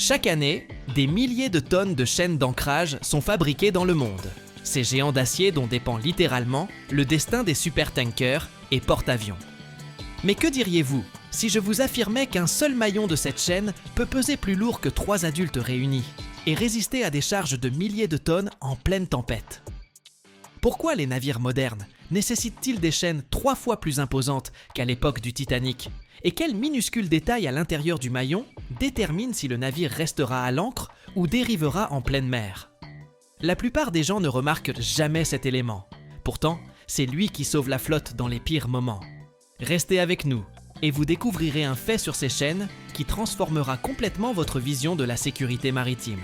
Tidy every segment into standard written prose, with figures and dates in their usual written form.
Chaque année, des milliers de tonnes de chaînes d'ancrage sont fabriquées dans le monde. Ces géants d'acier dont dépend littéralement le destin des supertankers et porte-avions. Mais que diriez-vous si je vous affirmais qu'un seul maillon de cette chaîne peut peser plus lourd que 3 adultes réunis et résister à des charges de milliers de tonnes en pleine tempête? Pourquoi les navires modernes nécessitent-ils des chaînes 3 fois plus imposantes qu'à l'époque du Titanic? Et quel minuscule détail à l'intérieur du maillon détermine si le navire restera à l'ancre ou dérivera en pleine mer? La plupart des gens ne remarquent jamais cet élément. Pourtant, c'est lui qui sauve la flotte dans les pires moments. Restez avec nous et vous découvrirez un fait sur ces chaînes qui transformera complètement votre vision de la sécurité maritime.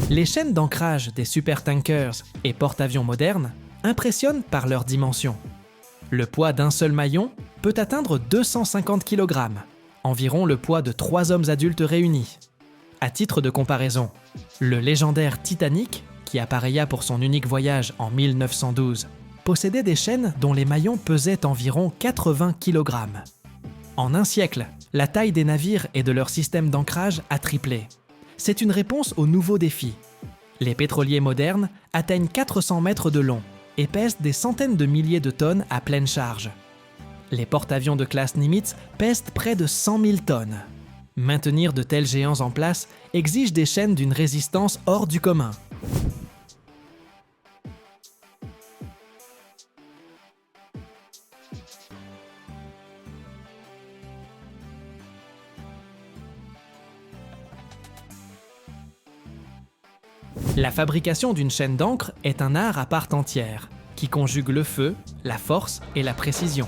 Les chaînes d'ancrage des supertankers et porte-avions modernes impressionnent par leur dimension. Le poids d'un seul maillon peut atteindre 250 kg, environ le poids de 3 hommes adultes réunis. À titre de comparaison, le légendaire Titanic, qui appareilla pour son unique voyage en 1912, possédait des chaînes dont les maillons pesaient environ 80 kg. En un siècle, la taille des navires et de leur système d'ancrage a triplé. C'est une réponse aux nouveaux défis. Les pétroliers modernes atteignent 400 mètres de long et pèsent des centaines de milliers de tonnes à pleine charge. Les porte-avions de classe Nimitz pèsent près de 100 000 tonnes. Maintenir de tels géants en place exige des chaînes d'une résistance hors du commun. La fabrication d'une chaîne d'ancre est un art à part entière, qui conjugue le feu, la force et la précision.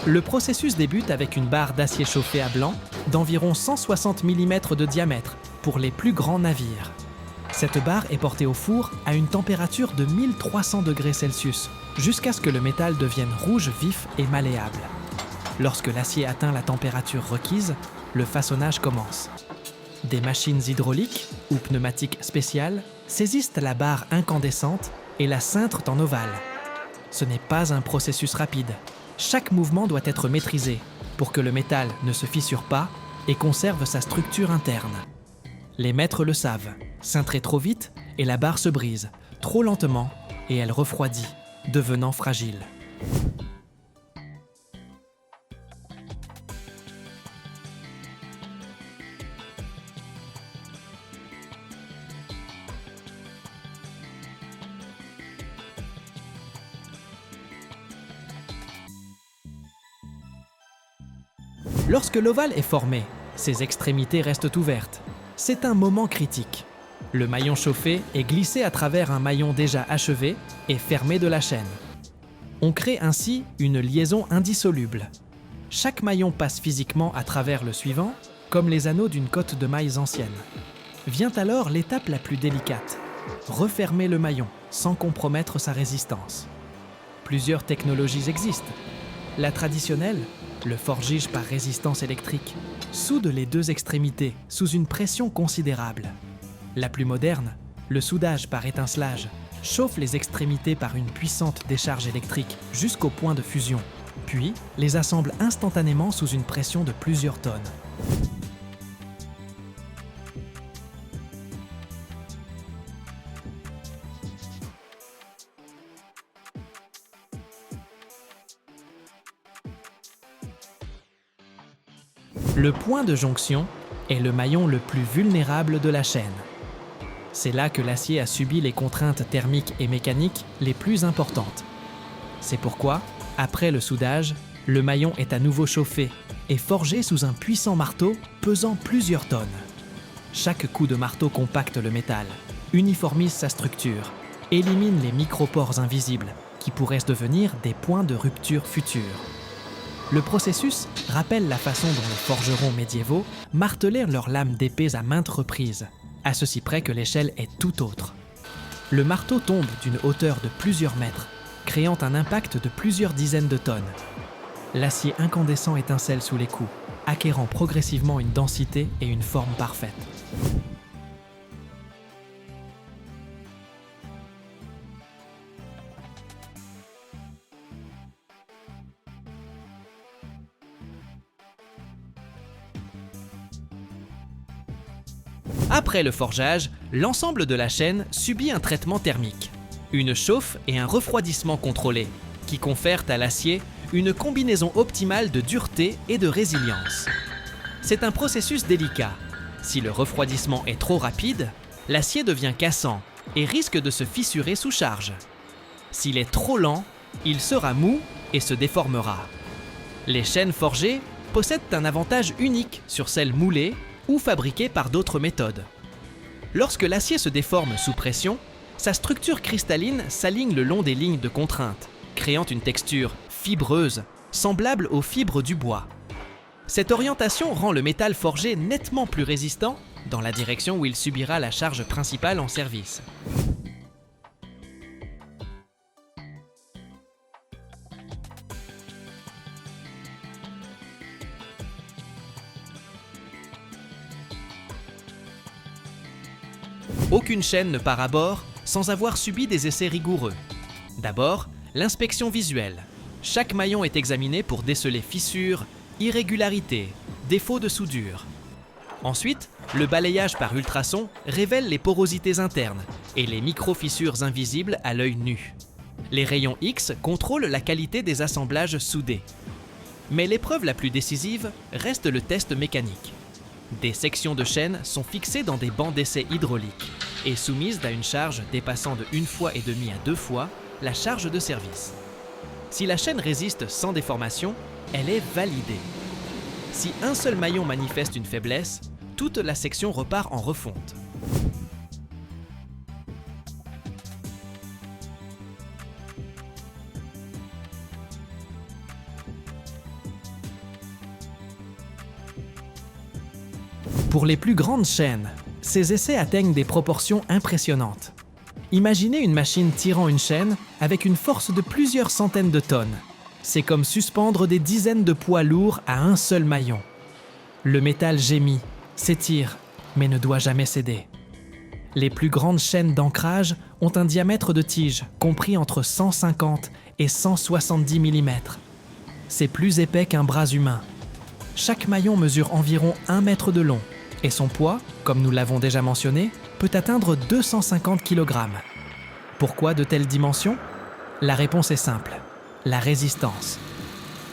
Le processus débute avec une barre d'acier chauffé à blanc d'environ 160 mm de diamètre pour les plus grands navires. Cette barre est portée au four à une température de 1300 degrés Celsius, jusqu'à ce que le métal devienne rouge vif et malléable. Lorsque l'acier atteint la température requise, le façonnage commence. Des machines hydrauliques ou pneumatiques spéciales saisissent la barre incandescente et la cintrent en ovale. Ce n'est pas un processus rapide. Chaque mouvement doit être maîtrisé pour que le métal ne se fissure pas et conserve sa structure interne. Les maîtres le savent, cintrer trop vite et la barre se brise, trop lentement et elle refroidit, devenant fragile. Lorsque l'ovale est formé, ses extrémités restent ouvertes. C'est un moment critique. Le maillon chauffé est glissé à travers un maillon déjà achevé et fermé de la chaîne. On crée ainsi une liaison indissoluble. Chaque maillon passe physiquement à travers le suivant, comme les anneaux d'une cotte de mailles ancienne. Vient alors l'étape la plus délicate, refermer le maillon sans compromettre sa résistance. Plusieurs technologies existent. La traditionnelle, le forgage par résistance électrique, soude les deux extrémités sous une pression considérable. La plus moderne, le soudage par étincelage, chauffe les extrémités par une puissante décharge électrique jusqu'au point de fusion, puis les assemble instantanément sous une pression de plusieurs tonnes. Le point de jonction est le maillon le plus vulnérable de la chaîne. C'est là que l'acier a subi les contraintes thermiques et mécaniques les plus importantes. C'est pourquoi, après le soudage, le maillon est à nouveau chauffé et forgé sous un puissant marteau pesant plusieurs tonnes. Chaque coup de marteau compacte le métal, uniformise sa structure, élimine les micropores invisibles qui pourraient devenir des points de rupture futurs. Le processus rappelle la façon dont les forgerons médiévaux martelèrent leurs lames d'épées à maintes reprises, à ceci près que l'échelle est tout autre. Le marteau tombe d'une hauteur de plusieurs mètres, créant un impact de plusieurs dizaines de tonnes. L'acier incandescent étincelle sous les coups, acquérant progressivement une densité et une forme parfaite. Après le forgeage, l'ensemble de la chaîne subit un traitement thermique, une chauffe et un refroidissement contrôlé, qui confèrent à l'acier une combinaison optimale de dureté et de résilience. C'est un processus délicat. Si le refroidissement est trop rapide, l'acier devient cassant et risque de se fissurer sous charge. S'il est trop lent, il sera mou et se déformera. Les chaînes forgées possèdent un avantage unique sur celles moulées ou fabriquées par d'autres méthodes. Lorsque l'acier se déforme sous pression, sa structure cristalline s'aligne le long des lignes de contrainte, créant une texture fibreuse, semblable aux fibres du bois. Cette orientation rend le métal forgé nettement plus résistant dans la direction où il subira la charge principale en service. Aucune chaîne ne part à bord sans avoir subi des essais rigoureux. D'abord, l'inspection visuelle. Chaque maillon est examiné pour déceler fissures, irrégularités, défauts de soudure. Ensuite, le balayage par ultrasons révèle les porosités internes et les micro-fissures invisibles à l'œil nu. Les rayons X contrôlent la qualité des assemblages soudés. Mais l'épreuve la plus décisive reste le test mécanique. Des sections de chaîne sont fixées dans des bancs d'essai hydrauliques et soumises à une charge dépassant de 1,5 fois à 2 fois la charge de service. Si la chaîne résiste sans déformation, elle est validée. Si un seul maillon manifeste une faiblesse, toute la section repart en refonte. Pour les plus grandes chaînes, ces essais atteignent des proportions impressionnantes. Imaginez une machine tirant une chaîne avec une force de plusieurs centaines de tonnes. C'est comme suspendre des dizaines de poids lourds à un seul maillon. Le métal gémit, s'étire, mais ne doit jamais céder. Les plus grandes chaînes d'ancrage ont un diamètre de tige compris entre 150 et 170 mm. C'est plus épais qu'un bras humain. Chaque maillon mesure environ 1 mètre de long et son poids, comme nous l'avons déjà mentionné, peut atteindre 250 kg. Pourquoi de telles dimensions? La réponse est simple, la résistance.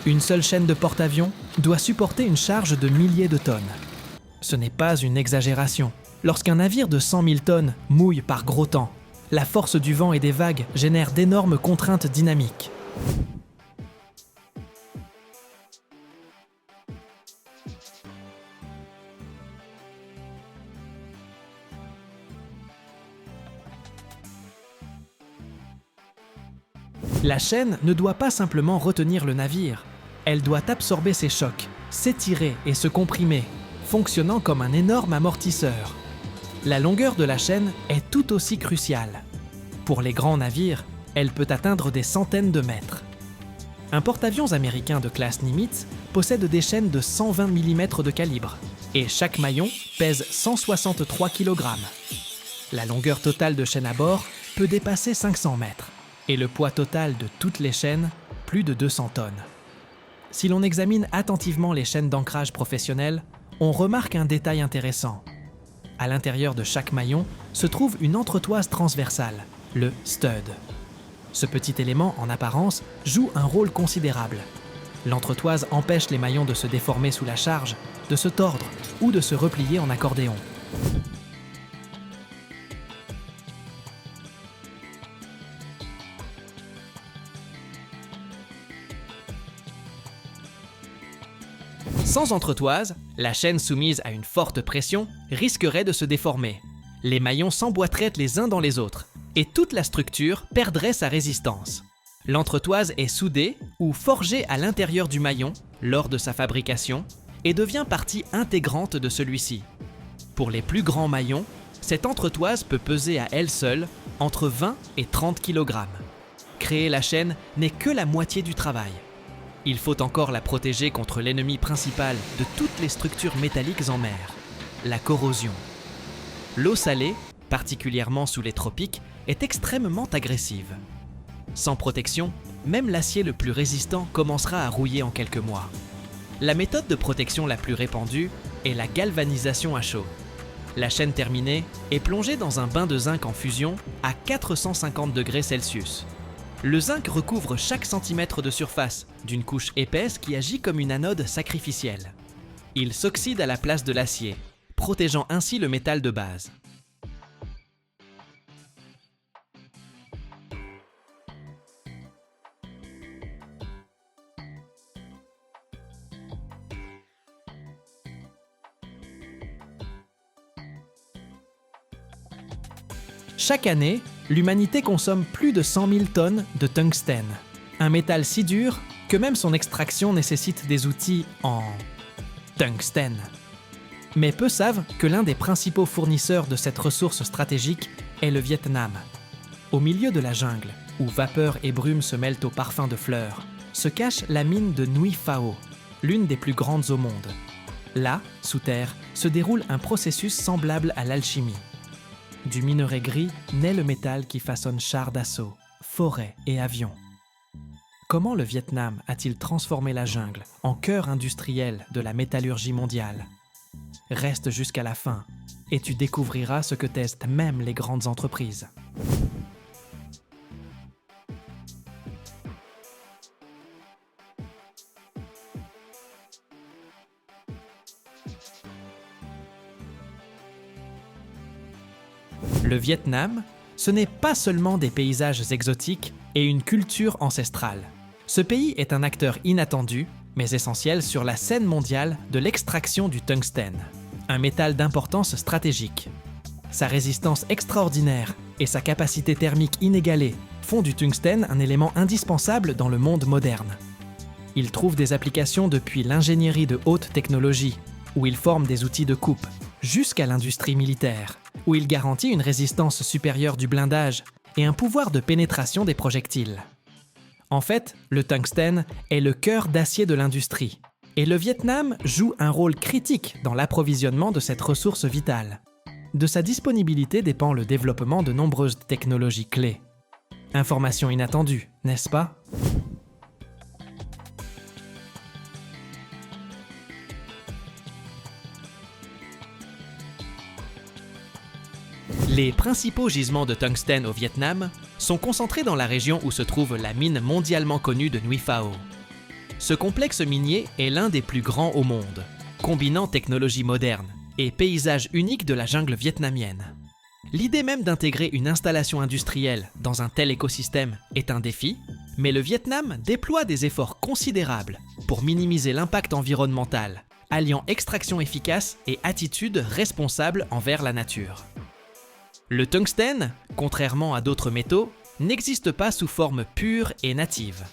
Une seule chaîne de porte-avions doit supporter une charge de milliers de tonnes. Ce n'est pas une exagération. Lorsqu'un navire de 100 000 tonnes mouille par gros temps, la force du vent et des vagues génère d'énormes contraintes dynamiques. La chaîne ne doit pas simplement retenir le navire, elle doit absorber ces chocs, s'étirer et se comprimer, fonctionnant comme un énorme amortisseur. La longueur de la chaîne est tout aussi cruciale. Pour les grands navires, elle peut atteindre des centaines de mètres. Un porte-avions américain de classe Nimitz possède des chaînes de 120 mm de calibre, et chaque maillon pèse 163 kg. La longueur totale de chaîne à bord peut dépasser 500 mètres. Et le poids total de toutes les chaînes, plus de 200 tonnes. Si l'on examine attentivement les chaînes d'ancrage professionnelles, on remarque un détail intéressant. À l'intérieur de chaque maillon se trouve une entretoise transversale, le stud. Ce petit élément, en apparence, joue un rôle considérable. L'entretoise empêche les maillons de se déformer sous la charge, de se tordre ou de se replier en accordéon. Sans entretoise, la chaîne soumise à une forte pression risquerait de se déformer. Les maillons s'emboîteraient les uns dans les autres et toute la structure perdrait sa résistance. L'entretoise est soudée ou forgée à l'intérieur du maillon lors de sa fabrication et devient partie intégrante de celui-ci. Pour les plus grands maillons, cette entretoise peut peser à elle seule entre 20 et 30 kg. Créer la chaîne n'est que la moitié du travail. Il faut encore la protéger contre l'ennemi principal de toutes les structures métalliques en mer, la corrosion. L'eau salée, particulièrement sous les tropiques, est extrêmement agressive. Sans protection, même l'acier le plus résistant commencera à rouiller en quelques mois. La méthode de protection la plus répandue est la galvanisation à chaud. La chaîne terminée est plongée dans un bain de zinc en fusion à 450 degrés Celsius. Le zinc recouvre chaque centimètre de surface d'une couche épaisse qui agit comme une anode sacrificielle. Il s'oxyde à la place de l'acier, protégeant ainsi le métal de base. Chaque année, l'humanité consomme plus de 100 000 tonnes de tungstène, un métal si dur que même son extraction nécessite des outils en tungstène. Mais peu savent que l'un des principaux fournisseurs de cette ressource stratégique est le Vietnam. Au milieu de la jungle, où vapeur et brume se mêlent au parfum de fleurs, se cache la mine de Nguyen Phao, l'une des plus grandes au monde. Là, sous terre, se déroule un processus semblable à l'alchimie. Du minerai gris naît le métal qui façonne chars d'assaut, forêts et avions. Comment le Vietnam a-t-il transformé la jungle en cœur industriel de la métallurgie mondiale? Reste jusqu'à la fin et tu découvriras ce que testent même les grandes entreprises. Le Vietnam, ce n'est pas seulement des paysages exotiques et une culture ancestrale. Ce pays est un acteur inattendu, mais essentiel sur la scène mondiale de l'extraction du tungstène, un métal d'importance stratégique. Sa résistance extraordinaire et sa capacité thermique inégalée font du tungstène un élément indispensable dans le monde moderne. Il trouve des applications depuis l'ingénierie de haute technologie, où il forme des outils de coupe, jusqu'à l'industrie militaire, où il garantit une résistance supérieure du blindage et un pouvoir de pénétration des projectiles. En fait, le tungstène est le cœur d'acier de l'industrie, et le Vietnam joue un rôle critique dans l'approvisionnement de cette ressource vitale. De sa disponibilité dépend le développement de nombreuses technologies clés. Information inattendue, n'est-ce pas ? Les principaux gisements de tungstène au Vietnam sont concentrés dans la région où se trouve la mine mondialement connue de Nguyen Phao. Ce complexe minier est l'un des plus grands au monde, combinant technologie moderne et paysage unique de la jungle vietnamienne. L'idée même d'intégrer une installation industrielle dans un tel écosystème est un défi, mais le Vietnam déploie des efforts considérables pour minimiser l'impact environnemental, alliant extraction efficace et attitude responsable envers la nature. Le tungstène, contrairement à d'autres métaux, n'existe pas sous forme pure et native.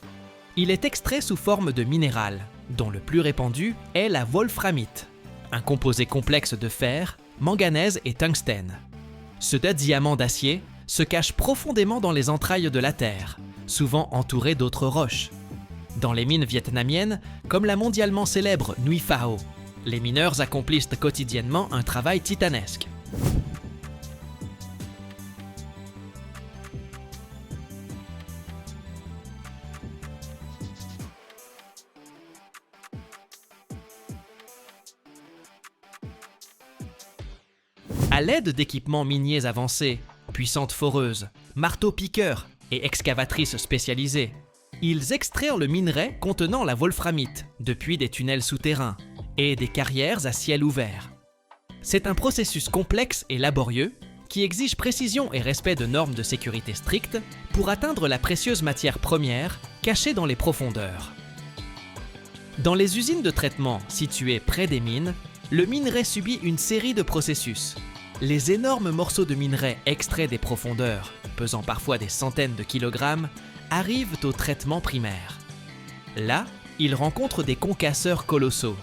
Il est extrait sous forme de minéral, dont le plus répandu est la wolframite, un composé complexe de fer, manganèse et tungstène. Ce diamant d'acier se cache profondément dans les entrailles de la Terre, souvent entouré d'autres roches. Dans les mines vietnamiennes, comme la mondialement célèbre Nguyen Phao, les mineurs accomplissent quotidiennement un travail titanesque. À l'aide d'équipements miniers avancés, puissantes foreuses, marteaux-piqueurs et excavatrices spécialisées, ils extraient le minerai contenant la wolframite depuis des tunnels souterrains et des carrières à ciel ouvert. C'est un processus complexe et laborieux qui exige précision et respect de normes de sécurité strictes pour atteindre la précieuse matière première cachée dans les profondeurs. Dans les usines de traitement situées près des mines, le minerai subit une série de processus. Les énormes morceaux de minerai extraits des profondeurs, pesant parfois des centaines de kilogrammes, arrivent au traitement primaire. Là, ils rencontrent des concasseurs colossaux,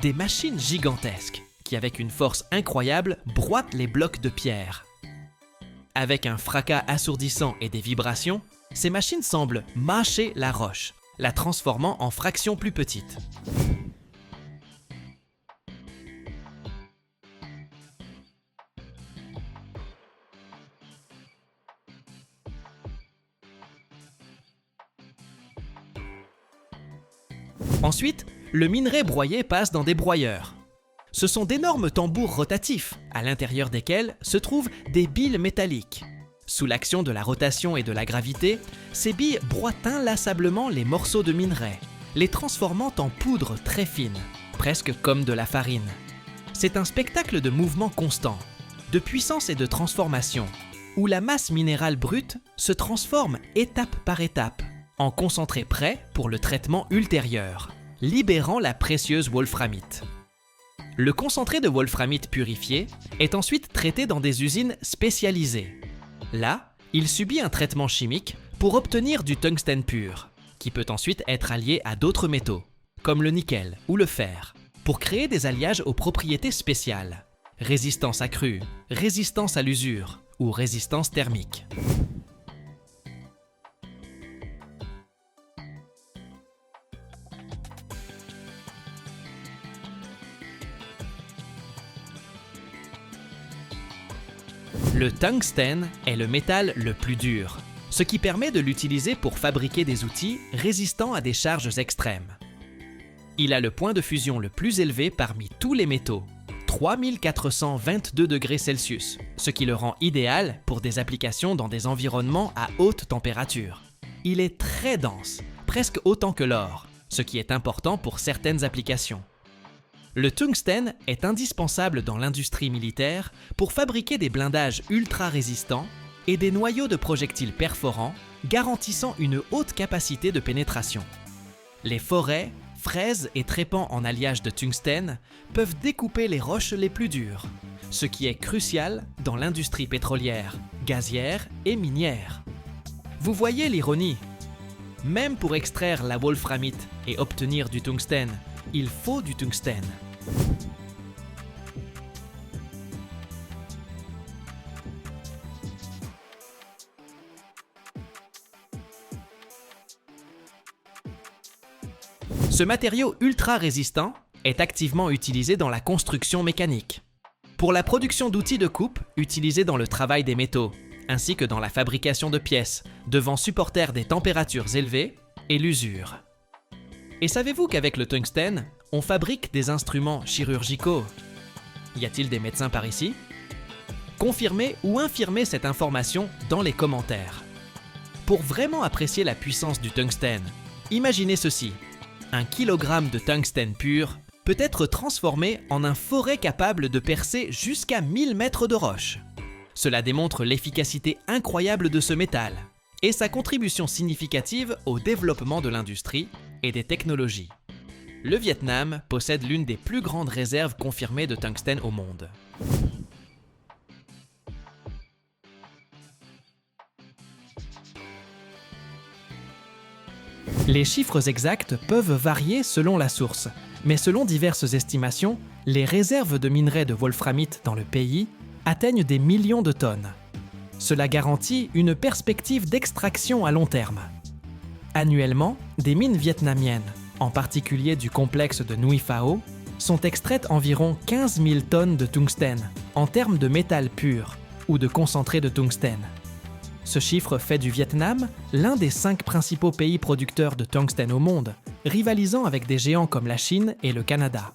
des machines gigantesques qui, avec une force incroyable, broient les blocs de pierre. Avec un fracas assourdissant et des vibrations, ces machines semblent mâcher la roche, la transformant en fractions plus petites. Ensuite, le minerai broyé passe dans des broyeurs. Ce sont d'énormes tambours rotatifs, à l'intérieur desquels se trouvent des billes métalliques. Sous l'action de la rotation et de la gravité, ces billes broient inlassablement les morceaux de minerai, les transformant en poudre très fine, presque comme de la farine. C'est un spectacle de mouvement constant, de puissance et de transformation, où la masse minérale brute se transforme étape par étape, en concentré prêt pour le traitement ultérieur, libérant la précieuse wolframite. Le concentré de wolframite purifié est ensuite traité dans des usines spécialisées. Là, il subit un traitement chimique pour obtenir du tungstène pur, qui peut ensuite être allié à d'autres métaux, comme le nickel ou le fer, pour créer des alliages aux propriétés spéciales, résistance accrue, résistance à l'usure ou résistance thermique. Le tungstène est le métal le plus dur, ce qui permet de l'utiliser pour fabriquer des outils résistants à des charges extrêmes. Il a le point de fusion le plus élevé parmi tous les métaux, 3422 degrés Celsius, ce qui le rend idéal pour des applications dans des environnements à haute température. Il est très dense, presque autant que l'or, ce qui est important pour certaines applications. Le tungstène est indispensable dans l'industrie militaire pour fabriquer des blindages ultra résistants et des noyaux de projectiles perforants garantissant une haute capacité de pénétration. Les forêts, fraises et trépans en alliage de tungstène peuvent découper les roches les plus dures, ce qui est crucial dans l'industrie pétrolière, gazière et minière. Vous voyez l'ironie? Même pour extraire la wolframite et obtenir du tungstène, il faut du tungstène. Ce matériau ultra résistant est activement utilisé dans la construction mécanique, pour la production d'outils de coupe utilisés dans le travail des métaux, ainsi que dans la fabrication de pièces devant supporter des températures élevées et l'usure. Et savez-vous qu'avec le tungstène, on fabrique des instruments chirurgicaux? Y a-t-il des médecins par ici? Confirmez ou infirmez cette information dans les commentaires. Pour vraiment apprécier la puissance du tungstène, imaginez ceci. 1 kg de tungstène pur peut être transformé en un forêt capable de percer jusqu'à 1000 mètres de roche. Cela démontre l'efficacité incroyable de ce métal et sa contribution significative au développement de l'industrie et des technologies. Le Vietnam possède l'une des plus grandes réserves confirmées de tungstène au monde. Les chiffres exacts peuvent varier selon la source, mais selon diverses estimations, les réserves de minerais de wolframite dans le pays atteignent des millions de tonnes. Cela garantit une perspective d'extraction à long terme. Annuellement, des mines vietnamiennes, en particulier du complexe de Nguy Phao, sont extraites environ 15 000 tonnes de tungstène en termes de métal pur ou de concentré de tungstène. Ce chiffre fait du Vietnam l'un des 5 principaux pays producteurs de tungstène au monde, rivalisant avec des géants comme la Chine et le Canada.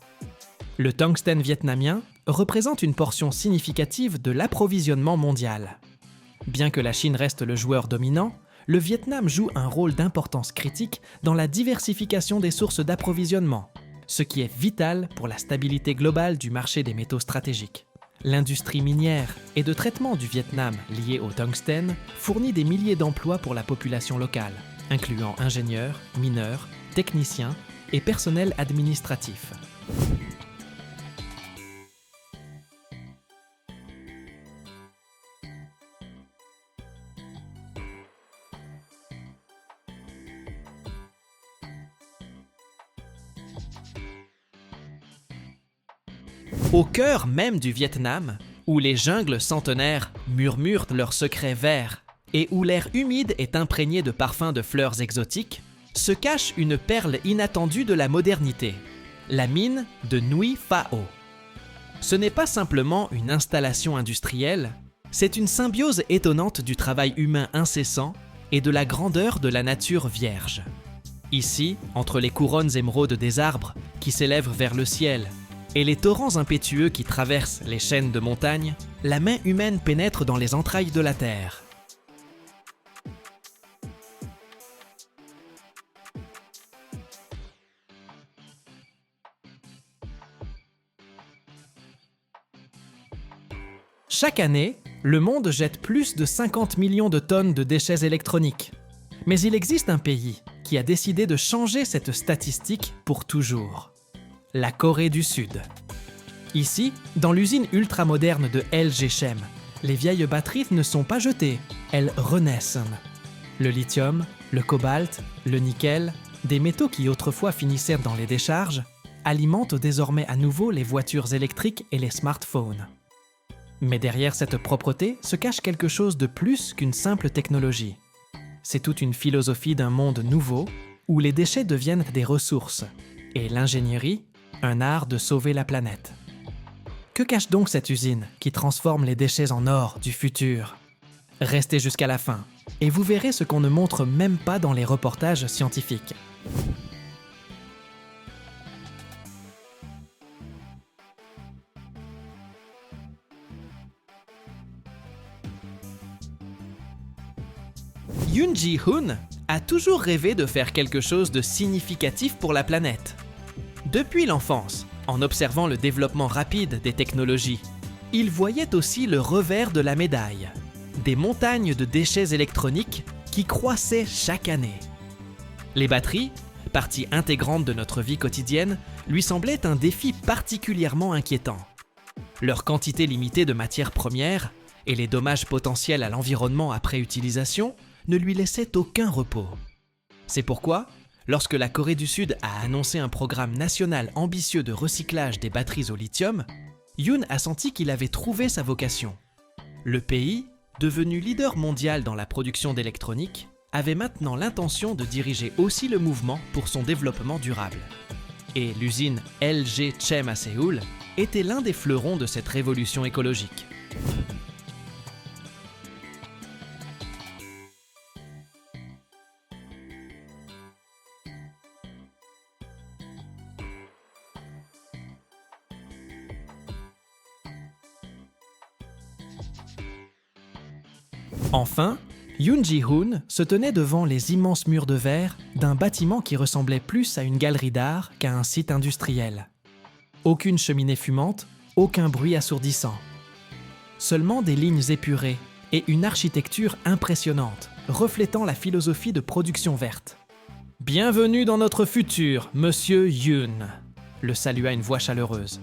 Le tungstène vietnamien représente une portion significative de l'approvisionnement mondial. Bien que la Chine reste le joueur dominant, le Vietnam joue un rôle d'importance critique dans la diversification des sources d'approvisionnement, ce qui est vital pour la stabilité globale du marché des métaux stratégiques. L'industrie minière et de traitement du Vietnam liée au tungstène fournit des milliers d'emplois pour la population locale, incluant ingénieurs, mineurs, techniciens et personnel administratif. Au cœur même du Vietnam, où les jungles centenaires murmurent leurs secrets verts et où l'air humide est imprégné de parfums de fleurs exotiques, se cache une perle inattendue de la modernité, la mine de Nui Phao. Ce n'est pas simplement une installation industrielle, c'est une symbiose étonnante du travail humain incessant et de la grandeur de la nature vierge. Ici, entre les couronnes émeraudes des arbres qui s'élèvent vers le ciel et les torrents impétueux qui traversent les chaînes de montagnes, la main humaine pénètre dans les entrailles de la terre. Chaque année, le monde jette plus de 50 millions de tonnes de déchets électroniques. Mais il existe un pays qui a décidé de changer cette statistique pour toujours. La Corée du Sud. Ici, dans l'usine ultramoderne de LG Chem, les vieilles batteries ne sont pas jetées, elles renaissent. Le lithium, le cobalt, le nickel, des métaux qui autrefois finissaient dans les décharges, alimentent désormais à nouveau les voitures électriques et les smartphones. Mais derrière cette propreté se cache quelque chose de plus qu'une simple technologie. C'est toute une philosophie d'un monde nouveau où les déchets deviennent des ressources et l'ingénierie, un art de sauver la planète. Que cache donc cette usine qui transforme les déchets en or du futur? Restez jusqu'à la fin et vous verrez ce qu'on ne montre même pas dans les reportages scientifiques. Yoon Ji-hoon a toujours rêvé de faire quelque chose de significatif pour la planète. Depuis l'enfance, en observant le développement rapide des technologies, il voyait aussi le revers de la médaille, des montagnes de déchets électroniques qui croissaient chaque année. Les batteries, partie intégrante de notre vie quotidienne, lui semblaient un défi particulièrement inquiétant. Leur quantité limitée de matières premières et les dommages potentiels à l'environnement après utilisation ne lui laissait aucun repos. C'est pourquoi, lorsque la Corée du Sud a annoncé un programme national ambitieux de recyclage des batteries au lithium, Yoon a senti qu'il avait trouvé sa vocation. Le pays, devenu leader mondial dans la production d'électronique, avait maintenant l'intention de diriger aussi le mouvement pour son développement durable. Et l'usine LG Chem à Séoul était l'un des fleurons de cette révolution écologique. Enfin, Yoon Ji-hoon se tenait devant les immenses murs de verre d'un bâtiment qui ressemblait plus à une galerie d'art qu'à un site industriel. Aucune cheminée fumante, aucun bruit assourdissant. Seulement des lignes épurées et une architecture impressionnante, reflétant la philosophie de production verte. « Bienvenue dans notre futur, monsieur Yoon », le salua une voix chaleureuse.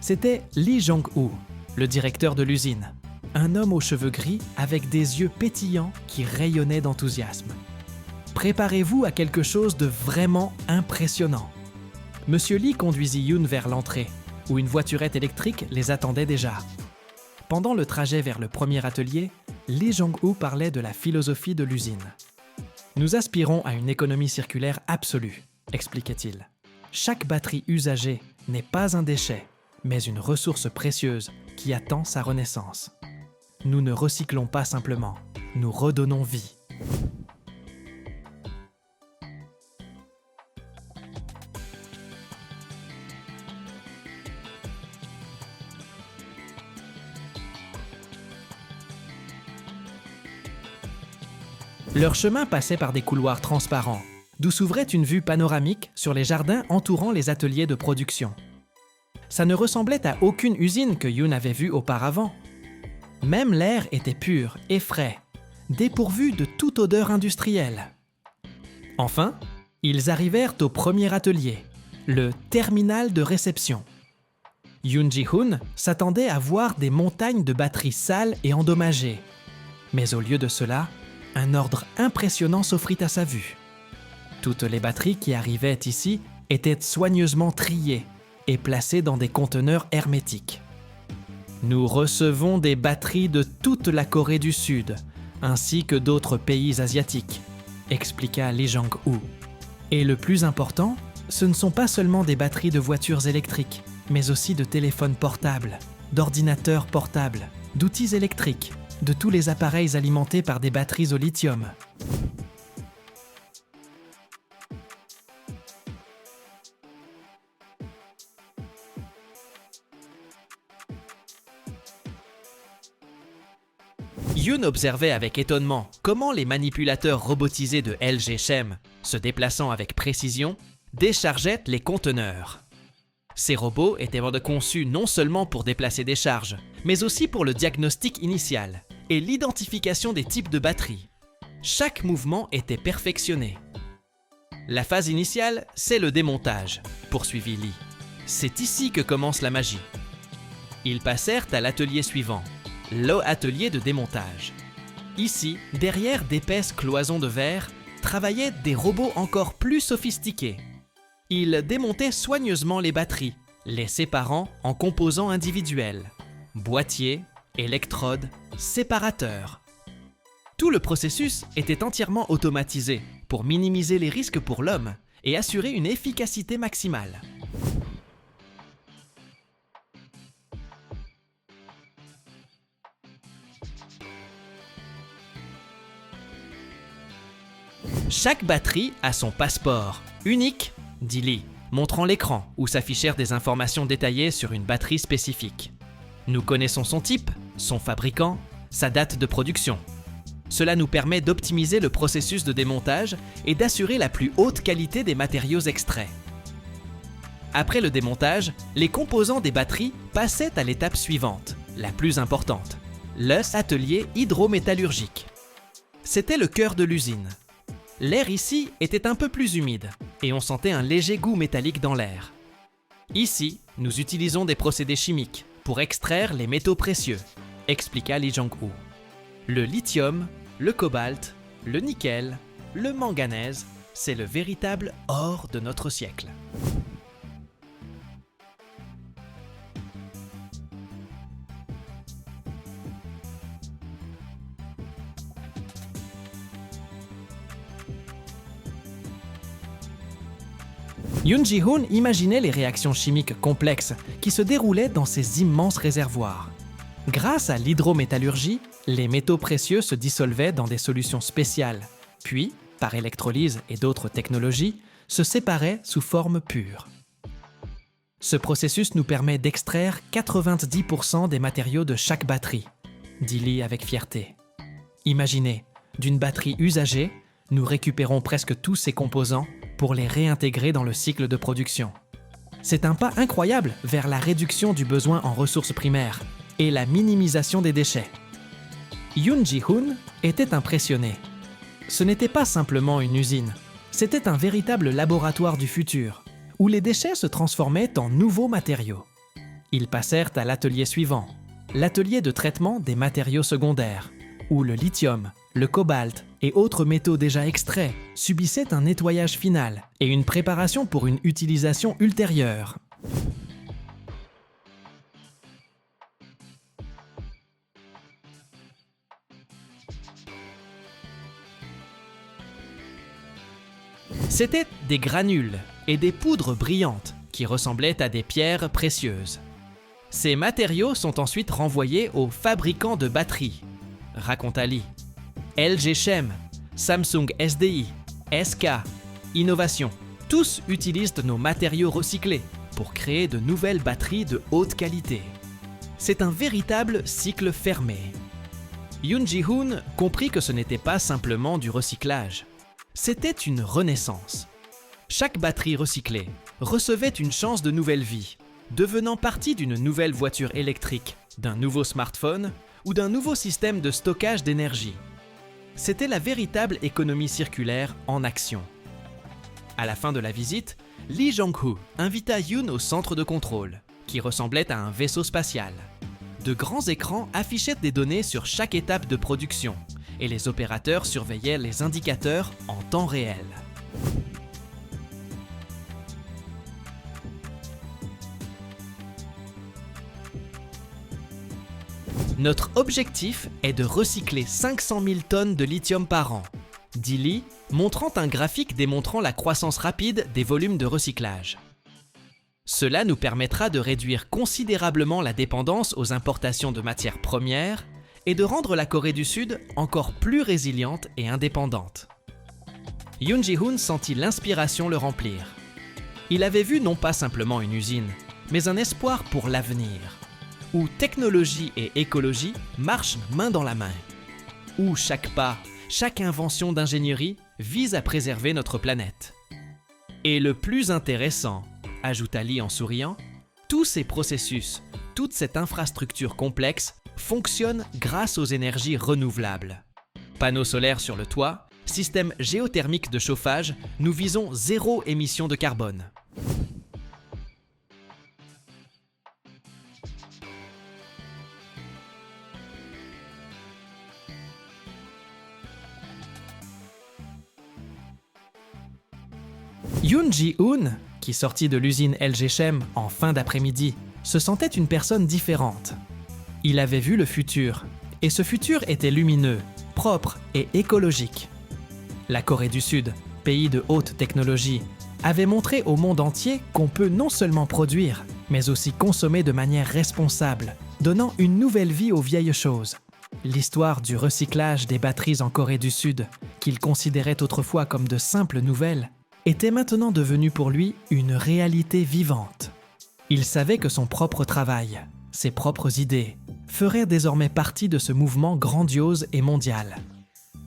C'était Lee Jong-woo, le directeur de l'usine. Un homme aux cheveux gris avec des yeux pétillants qui rayonnaient d'enthousiasme. Préparez-vous à quelque chose de vraiment impressionnant. Monsieur Lee conduisit Yoon vers l'entrée, où une voiturette électrique les attendait déjà. Pendant le trajet vers le premier atelier, Lee Jong-woo parlait de la philosophie de l'usine. « Nous aspirons à une économie circulaire absolue », expliquait-il. « Chaque batterie usagée n'est pas un déchet, mais une ressource précieuse qui attend sa renaissance. Nous ne recyclons pas simplement, nous redonnons vie. » Leur chemin passait par des couloirs transparents, d'où s'ouvrait une vue panoramique sur les jardins entourant les ateliers de production. Ça ne ressemblait à aucune usine que Yoon avait vue auparavant. Même l'air était pur et frais, dépourvu de toute odeur industrielle. Enfin, ils arrivèrent au premier atelier, le terminal de réception. Yoon Ji-hoon s'attendait à voir des montagnes de batteries sales et endommagées. Mais au lieu de cela, un ordre impressionnant s'offrit à sa vue. Toutes les batteries qui arrivaient ici étaient soigneusement triées et placées dans des conteneurs hermétiques. « Nous recevons des batteries de toute la Corée du Sud, ainsi que d'autres pays asiatiques », expliqua Lee Jong-woo. Et le plus important, ce ne sont pas seulement des batteries de voitures électriques, mais aussi de téléphones portables, d'ordinateurs portables, d'outils électriques, de tous les appareils alimentés par des batteries au lithium. Yoon observait avec étonnement comment les manipulateurs robotisés de LG Chem, se déplaçant avec précision, déchargeaient les conteneurs. Ces robots étaient conçus non seulement pour déplacer des charges, mais aussi pour le diagnostic initial et l'identification des types de batteries. Chaque mouvement était perfectionné. La phase initiale, c'est le démontage, poursuivit Lee. C'est ici que commence la magie. Ils passèrent à l'atelier suivant, l'atelier de démontage. Ici, derrière d'épaisses cloisons de verre, travaillaient des robots encore plus sophistiqués. Ils démontaient soigneusement les batteries, les séparant en composants individuels. Boîtiers, électrodes, séparateurs. Tout le processus était entièrement automatisé pour minimiser les risques pour l'homme et assurer une efficacité maximale. Chaque batterie a son passeport, unique, dit Lee, montrant l'écran où s'affichèrent des informations détaillées sur une batterie spécifique. Nous connaissons son type, son fabricant, sa date de production. Cela nous permet d'optimiser le processus de démontage et d'assurer la plus haute qualité des matériaux extraits. Après le démontage, les composants des batteries passaient à l'étape suivante, la plus importante, l'atelier hydrométallurgique. C'était le cœur de l'usine. L'air ici était un peu plus humide et on sentait un léger goût métallique dans l'air. Ici, nous utilisons des procédés chimiques pour extraire les métaux précieux, expliqua Lee Jong-woo. Le lithium, le cobalt, le nickel, le manganèse, c'est le véritable or de notre siècle. Yoon Ji-hoon imaginait les réactions chimiques complexes qui se déroulaient dans ces immenses réservoirs. Grâce à l'hydrométallurgie, les métaux précieux se dissolvaient dans des solutions spéciales, puis, par électrolyse et d'autres technologies, se séparaient sous forme pure. Ce processus nous permet d'extraire 90% des matériaux de chaque batterie, dit Lee avec fierté. Imaginez, d'une batterie usagée, nous récupérons presque tous ses composants pour les réintégrer dans le cycle de production. C'est un pas incroyable vers la réduction du besoin en ressources primaires et la minimisation des déchets. Yoon Ji-hoon était impressionné. Ce n'était pas simplement une usine, c'était un véritable laboratoire du futur, où les déchets se transformaient en nouveaux matériaux. Ils passèrent à l'atelier suivant, l'atelier de traitement des matériaux secondaires, où le lithium, le cobalt et autres métaux déjà extraits subissaient un nettoyage final et une préparation pour une utilisation ultérieure. C'étaient des granules et des poudres brillantes qui ressemblaient à des pierres précieuses. Ces matériaux sont ensuite renvoyés aux fabricants de batteries, raconta Lee. LG Chem, Samsung SDI, SK, Innovation, tous utilisent nos matériaux recyclés pour créer de nouvelles batteries de haute qualité. C'est un véritable cycle fermé. Yoon Ji-hoon comprit que ce n'était pas simplement du recyclage. C'était une renaissance. Chaque batterie recyclée recevait une chance de nouvelle vie, devenant partie d'une nouvelle voiture électrique, d'un nouveau smartphone ou d'un nouveau système de stockage d'énergie. C'était la véritable économie circulaire en action. À la fin de la visite, Lee Jong-woo invita Yoon au centre de contrôle, qui ressemblait à un vaisseau spatial. De grands écrans affichaient des données sur chaque étape de production, et les opérateurs surveillaient les indicateurs en temps réel. Notre objectif est de recycler 500 000 tonnes de lithium par an, dit Lee, montrant un graphique démontrant la croissance rapide des volumes de recyclage. Cela nous permettra de réduire considérablement la dépendance aux importations de matières premières et de rendre la Corée du Sud encore plus résiliente et indépendante. Yoon Ji-hoon sentit l'inspiration le remplir. Il avait vu non pas simplement une usine, mais un espoir pour l'avenir, où technologie et écologie marchent main dans la main, où chaque pas, chaque invention d'ingénierie vise à préserver notre planète. Et le plus intéressant, ajouta Lee en souriant, tous ces processus, toute cette infrastructure complexe fonctionnent grâce aux énergies renouvelables. Panneaux solaires sur le toit, système géothermique de chauffage, nous visons zéro émission de carbone. Yoon Ji-hoon, qui sortit de l'usine LG Chem en fin d'après-midi, se sentait une personne différente. Il avait vu le futur, et ce futur était lumineux, propre et écologique. La Corée du Sud, pays de haute technologie, avait montré au monde entier qu'on peut non seulement produire, mais aussi consommer de manière responsable, donnant une nouvelle vie aux vieilles choses. L'histoire du recyclage des batteries en Corée du Sud, qu'il considérait autrefois comme de simples nouvelles, était maintenant devenue pour lui une réalité vivante. Il savait que son propre travail, ses propres idées, feraient désormais partie de ce mouvement grandiose et mondial.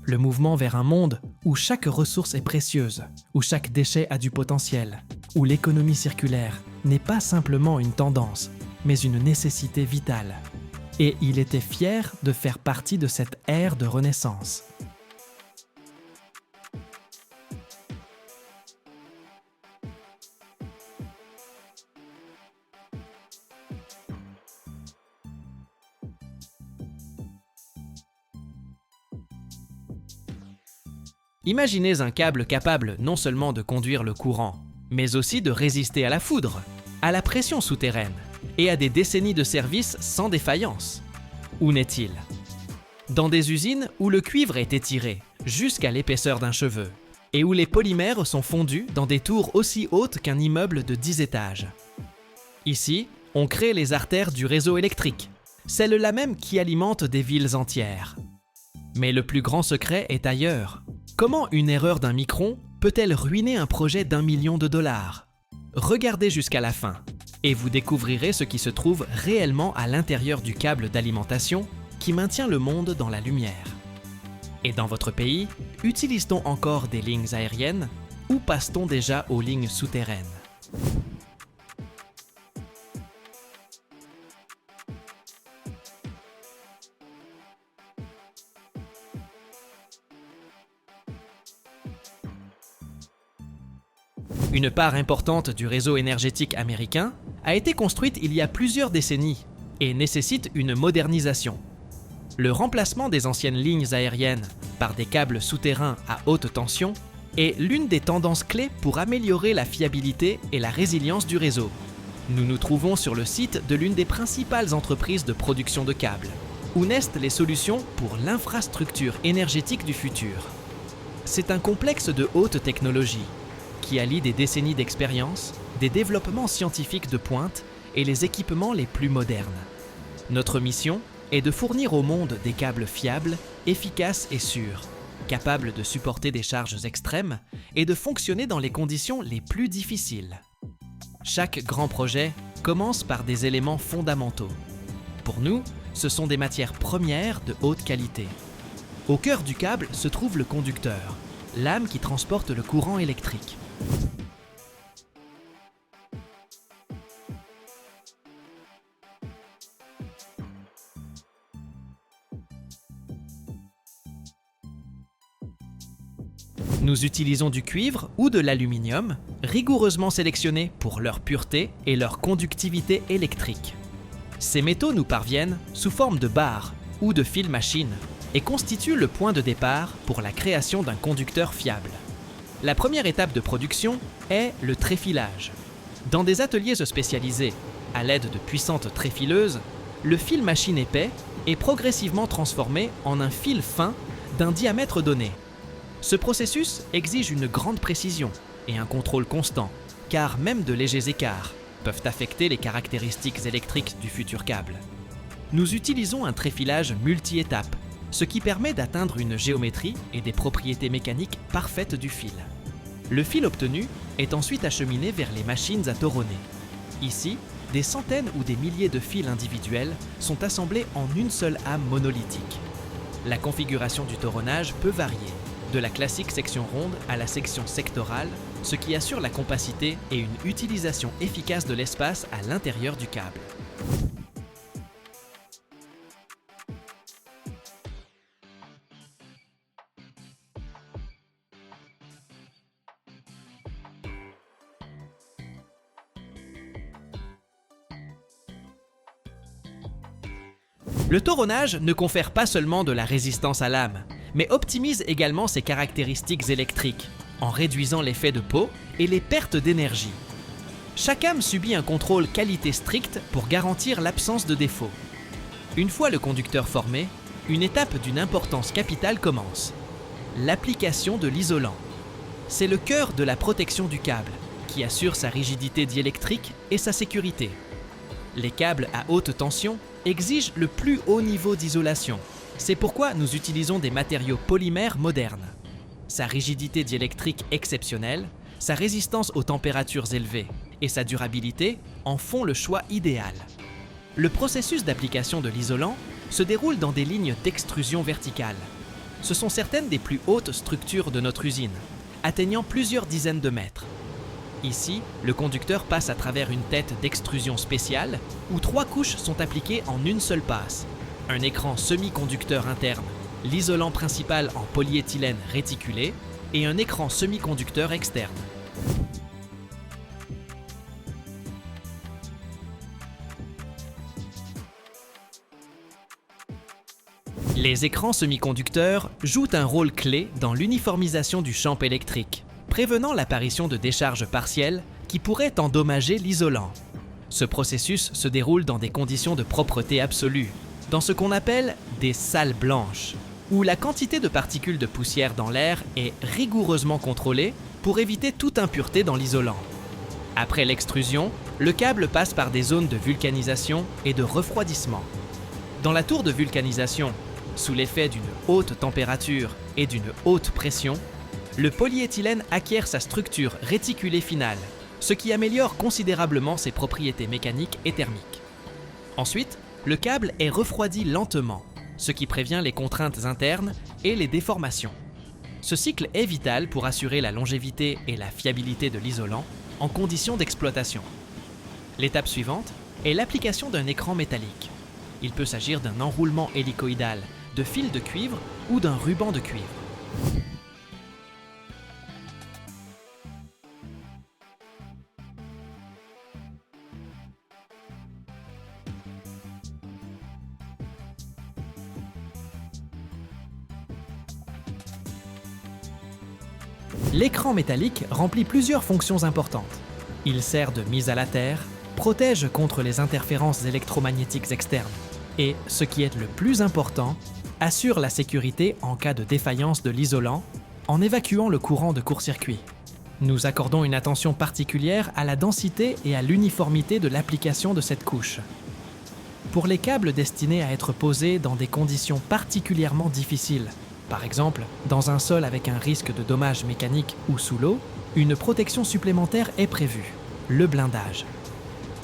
Le mouvement vers un monde où chaque ressource est précieuse, où chaque déchet a du potentiel, où l'économie circulaire n'est pas simplement une tendance, mais une nécessité vitale. Et il était fier de faire partie de cette ère de renaissance. Imaginez un câble capable non seulement de conduire le courant, mais aussi de résister à la foudre, à la pression souterraine et à des décennies de service sans défaillance. Où n'est-il? Dans des usines où le cuivre est étiré jusqu'à l'épaisseur d'un cheveu et où les polymères sont fondus dans des tours aussi hautes qu'un immeuble de 10 étages. Ici, on crée les artères du réseau électrique, celles-là même qui alimentent des villes entières. Mais le plus grand secret est ailleurs. Comment une erreur d'un micron peut-elle ruiner un projet d'1 million de dollars? Regardez jusqu'à la fin, et vous découvrirez ce qui se trouve réellement à l'intérieur du câble d'alimentation qui maintient le monde dans la lumière. Et dans votre pays, utilise-t-on encore des lignes aériennes ou passe-t-on déjà aux lignes souterraines? Une part importante du réseau énergétique américain a été construite il y a plusieurs décennies et nécessite une modernisation. Le remplacement des anciennes lignes aériennes par des câbles souterrains à haute tension est l'une des tendances clés pour améliorer la fiabilité et la résilience du réseau. Nous nous trouvons sur le site de l'une des principales entreprises de production de câbles, où naissent les solutions pour l'infrastructure énergétique du futur. C'est un complexe de haute technologie qui allie des décennies d'expérience, des développements scientifiques de pointe et les équipements les plus modernes. Notre mission est de fournir au monde des câbles fiables, efficaces et sûrs, capables de supporter des charges extrêmes et de fonctionner dans les conditions les plus difficiles. Chaque grand projet commence par des éléments fondamentaux. Pour nous, ce sont des matières premières de haute qualité. Au cœur du câble se trouve le conducteur, l'âme qui transporte le courant électrique. Nous utilisons du cuivre ou de l'aluminium, rigoureusement sélectionnés pour leur pureté et leur conductivité électrique. Ces métaux nous parviennent sous forme de barres ou de fils machines et constituent le point de départ pour la création d'un conducteur fiable. La première étape de production est le tréfilage. Dans des ateliers spécialisés, à l'aide de puissantes tréfileuses, le fil machine épais est progressivement transformé en un fil fin d'un diamètre donné. Ce processus exige une grande précision et un contrôle constant, car même de légers écarts peuvent affecter les caractéristiques électriques du futur câble. Nous utilisons un tréfilage multi-étapes, ce qui permet d'atteindre une géométrie et des propriétés mécaniques parfaites du fil. Le fil obtenu est ensuite acheminé vers les machines à toronner. Ici, des centaines ou des milliers de fils individuels sont assemblés en une seule âme monolithique. La configuration du toronnage peut varier, de la classique section ronde à la section sectorale, ce qui assure la compacité et une utilisation efficace de l'espace à l'intérieur du câble. Le toronnage ne confère pas seulement de la résistance à lame, mais optimise également ses caractéristiques électriques, en réduisant l'effet de peau et les pertes d'énergie. Chaque âme subit un contrôle qualité strict pour garantir l'absence de défauts. Une fois le conducteur formé, une étape d'une importance capitale commence. L'application de l'isolant. C'est le cœur de la protection du câble, qui assure sa rigidité diélectrique et sa sécurité. Les câbles à haute tension exigent le plus haut niveau d'isolation. C'est pourquoi nous utilisons des matériaux polymères modernes. Sa rigidité diélectrique exceptionnelle, sa résistance aux températures élevées et sa durabilité en font le choix idéal. Le processus d'application de l'isolant se déroule dans des lignes d'extrusion verticale. Ce sont certaines des plus hautes structures de notre usine, atteignant plusieurs dizaines de mètres. Ici, le conducteur passe à travers une tête d'extrusion spéciale où 3 couches sont appliquées en une seule passe. Un écran semi-conducteur interne, l'isolant principal en polyéthylène réticulé et un écran semi-conducteur externe. Les écrans semi-conducteurs jouent un rôle clé dans l'uniformisation du champ électrique, prévenant l'apparition de décharges partielles qui pourraient endommager l'isolant. Ce processus se déroule dans des conditions de propreté absolue, dans ce qu'on appelle des salles blanches, où la quantité de particules de poussière dans l'air est rigoureusement contrôlée pour éviter toute impureté dans l'isolant. Après l'extrusion, le câble passe par des zones de vulcanisation et de refroidissement. Dans la tour de vulcanisation, sous l'effet d'une haute température et d'une haute pression, le polyéthylène acquiert sa structure réticulée finale, ce qui améliore considérablement ses propriétés mécaniques et thermiques. Ensuite, le câble est refroidi lentement, ce qui prévient les contraintes internes et les déformations. Ce cycle est vital pour assurer la longévité et la fiabilité de l'isolant en conditions d'exploitation. L'étape suivante est l'application d'un écran métallique. Il peut s'agir d'un enroulement hélicoïdal, de fils de cuivre ou d'un ruban de cuivre. L'écran métallique remplit plusieurs fonctions importantes. Il sert de mise à la terre, protège contre les interférences électromagnétiques externes et, ce qui est le plus important, assure la sécurité en cas de défaillance de l'isolant en évacuant le courant de court-circuit. Nous accordons une attention particulière à la densité et à l'uniformité de l'application de cette couche. Pour les câbles destinés à être posés dans des conditions particulièrement difficiles, par exemple, dans un sol avec un risque de dommages mécaniques ou sous l'eau, une protection supplémentaire est prévue, le blindage.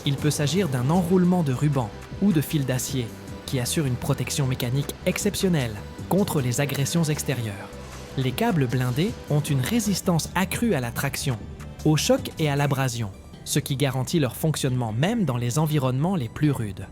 Il peut s'agir d'un enroulement de ruban ou de fil d'acier qui assure une protection mécanique exceptionnelle contre les agressions extérieures. Les câbles blindés ont une résistance accrue à la traction, au choc et à l'abrasion, ce qui garantit leur fonctionnement même dans les environnements les plus rudes.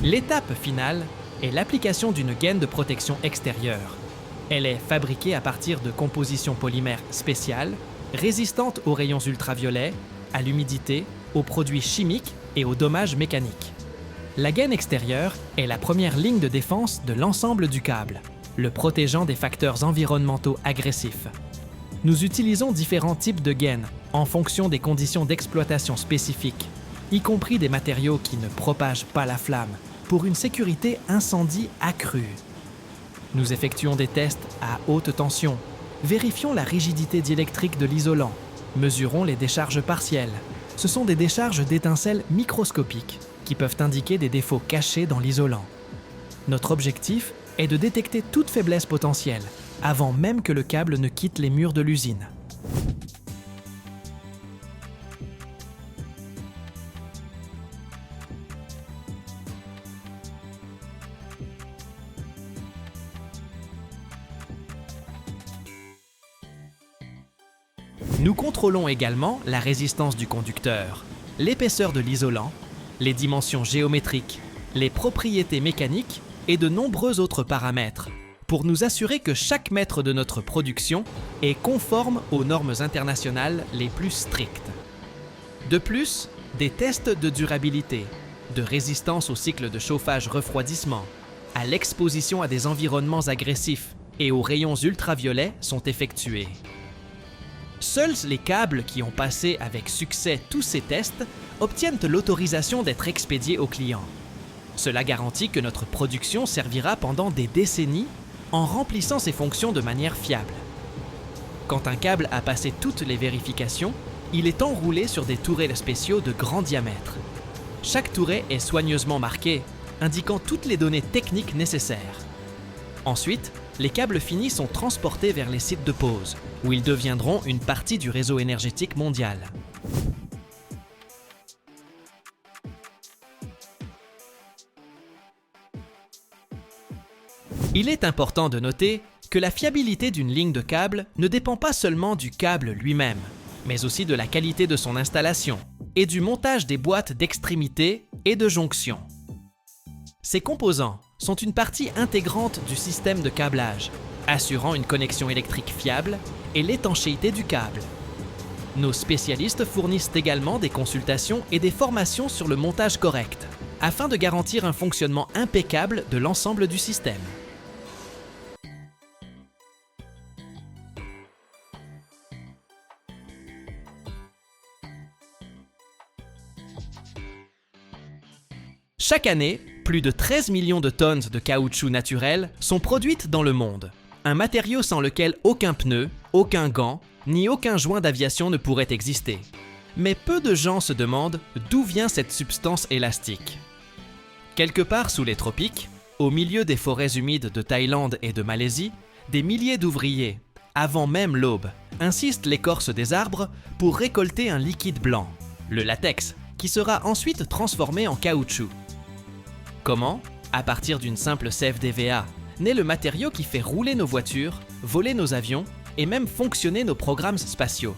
L'étape finale est l'application d'une gaine de protection extérieure. Elle est fabriquée à partir de compositions polymères spéciales, résistantes aux rayons ultraviolets, à l'humidité, aux produits chimiques et aux dommages mécaniques. La gaine extérieure est la première ligne de défense de l'ensemble du câble. le protégeant des facteurs environnementaux agressifs. Nous utilisons différents types de gaines en fonction des conditions d'exploitation spécifiques, y compris des matériaux qui ne propagent pas la flamme, pour une sécurité incendie accrue. Nous effectuons des tests à haute tension, vérifions la rigidité diélectrique de l'isolant, mesurons les décharges partielles. Ce sont des décharges d'étincelles microscopiques qui peuvent indiquer des défauts cachés dans l'isolant. Notre objectif est de détecter toute faiblesse potentielle avant même que le câble ne quitte les murs de l'usine. Nous contrôlons également la résistance du conducteur, l'épaisseur de l'isolant, les dimensions géométriques, les propriétés mécaniques et de nombreux autres paramètres pour nous assurer que chaque mètre de notre production est conforme aux normes internationales les plus strictes. De plus, des tests de durabilité, de résistance au cycle de chauffage-refroidissement, à l'exposition à des environnements agressifs et aux rayons ultraviolets sont effectués. Seuls les câbles qui ont passé avec succès tous ces tests obtiennent l'autorisation d'être expédiés aux clients. Cela garantit que notre production servira pendant des décennies en remplissant ses fonctions de manière fiable. Quand un câble a passé toutes les vérifications, il est enroulé sur des tourelles spéciaux de grand diamètre. Chaque touret est soigneusement marqué, indiquant toutes les données techniques nécessaires. Ensuite, les câbles finis sont transportés vers les sites de pose, où ils deviendront une partie du réseau énergétique mondial. Il est important de noter que la fiabilité d'une ligne de câble ne dépend pas seulement du câble lui-même, mais aussi de la qualité de son installation et du montage des boîtes d'extrémité et de jonction. Ces composants sont une partie intégrante du système de câblage, assurant une connexion électrique fiable et l'étanchéité du câble. Nos spécialistes fournissent également des consultations et des formations sur le montage correct, afin de garantir un fonctionnement impeccable de l'ensemble du système. Chaque année, plus de 13 millions de tonnes de caoutchouc naturel sont produites dans le monde, un matériau sans lequel aucun pneu, aucun gant, ni aucun joint d'aviation ne pourrait exister. Mais peu de gens se demandent d'où vient cette substance élastique. Quelque part sous les tropiques, au milieu des forêts humides de Thaïlande et de Malaisie, des milliers d'ouvriers, avant même l'aube, insistent l'écorce des arbres pour récolter un liquide blanc, le latex, qui sera ensuite transformé en caoutchouc. Comment ? À partir d'une simple sève d'EVA, naît le matériau qui fait rouler nos voitures, voler nos avions et même fonctionner nos programmes spatiaux.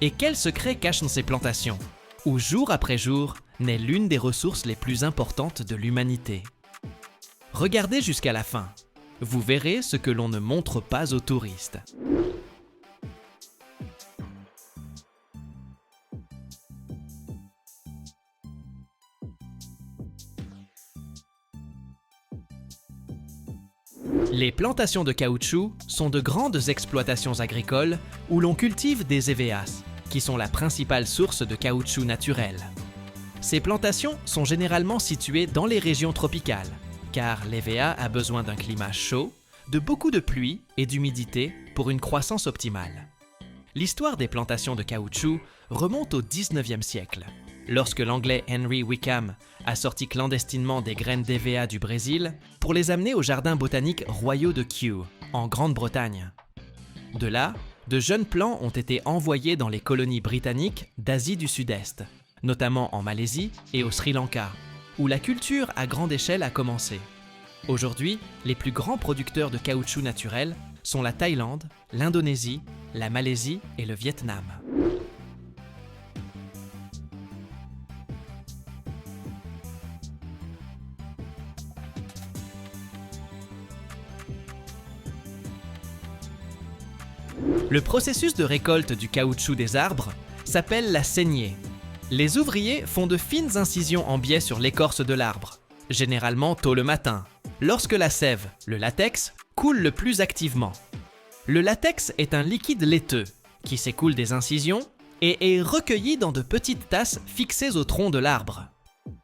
Et quel secret cachent ces plantations, où jour après jour naît l'une des ressources les plus importantes de l'humanité. Regardez jusqu'à la fin, vous verrez ce que l'on ne montre pas aux touristes. Les plantations de caoutchouc sont de grandes exploitations agricoles où l'on cultive des EVAs, qui sont la principale source de caoutchouc naturel. Ces plantations sont généralement situées dans les régions tropicales, car l'EVA a besoin d'un climat chaud, de beaucoup de pluie et d'humidité pour une croissance optimale. L'histoire des plantations de caoutchouc remonte au 19e siècle, lorsque l'anglais Henry Wickham a sorti clandestinement des graines d'EVA du Brésil pour les amener aux jardins botaniques royaux de Kew, en Grande-Bretagne. De là, de jeunes plants ont été envoyés dans les colonies britanniques d'Asie du Sud-Est, notamment en Malaisie et au Sri Lanka, où la culture à grande échelle a commencé. Aujourd'hui, les plus grands producteurs de caoutchouc naturel sont la Thaïlande, l'Indonésie, la Malaisie et le Vietnam. Le processus de récolte du caoutchouc des arbres s'appelle la saignée. Les ouvriers font de fines incisions en biais sur l'écorce de l'arbre, généralement tôt le matin, lorsque la sève, le latex, coule le plus activement. Le latex est un liquide laiteux qui s'écoule des incisions et est recueilli dans de petites tasses fixées au tronc de l'arbre.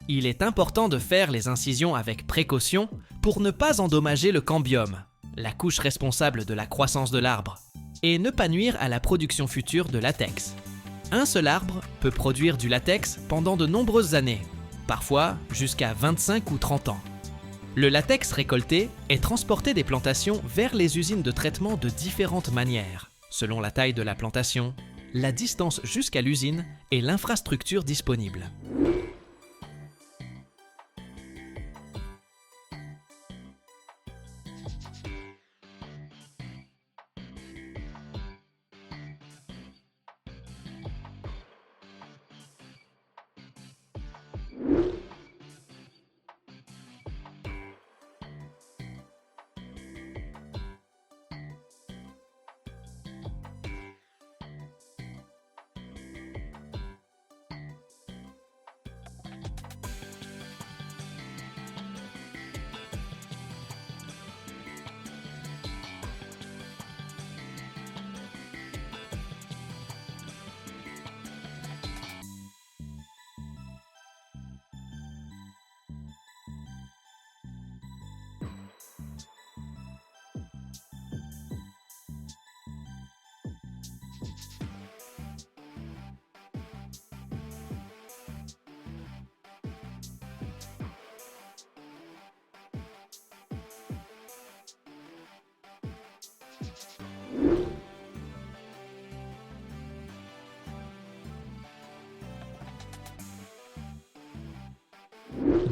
Il est important de faire les incisions avec précaution pour ne pas endommager le cambium, la couche responsable de la croissance de l'arbre, et ne pas nuire à la production future de latex. Un seul arbre peut produire du latex pendant de nombreuses années, parfois jusqu'à 25 ou 30 ans. Le latex récolté est transporté des plantations vers les usines de traitement de différentes manières, selon la taille de la plantation, la distance jusqu'à l'usine et l'infrastructure disponible.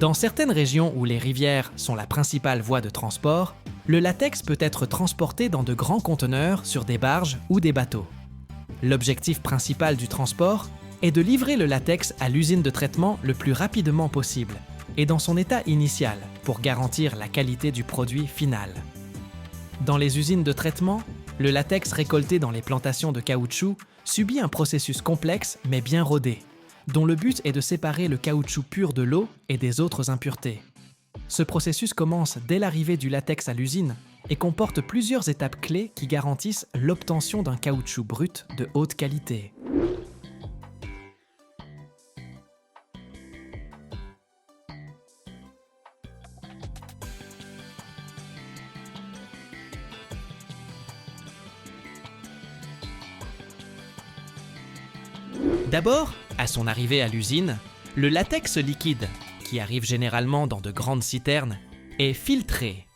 Dans certaines régions où les rivières sont la principale voie de transport, le latex peut être transporté dans de grands conteneurs sur des barges ou des bateaux. L'objectif principal du transport est de livrer le latex à l'usine de traitement le plus rapidement possible et dans son état initial pour garantir la qualité du produit final. Dans les usines de traitement, le latex récolté dans les plantations de caoutchouc subit un processus complexe mais bien rodé, dont le but est de séparer le caoutchouc pur de l'eau et des autres impuretés. Ce processus commence dès l'arrivée du latex à l'usine et comporte plusieurs étapes clés qui garantissent l'obtention d'un caoutchouc brut de haute qualité. D'abord, à son arrivée à l'usine, le latex liquide, qui arrive généralement dans de grandes citernes, est filtré.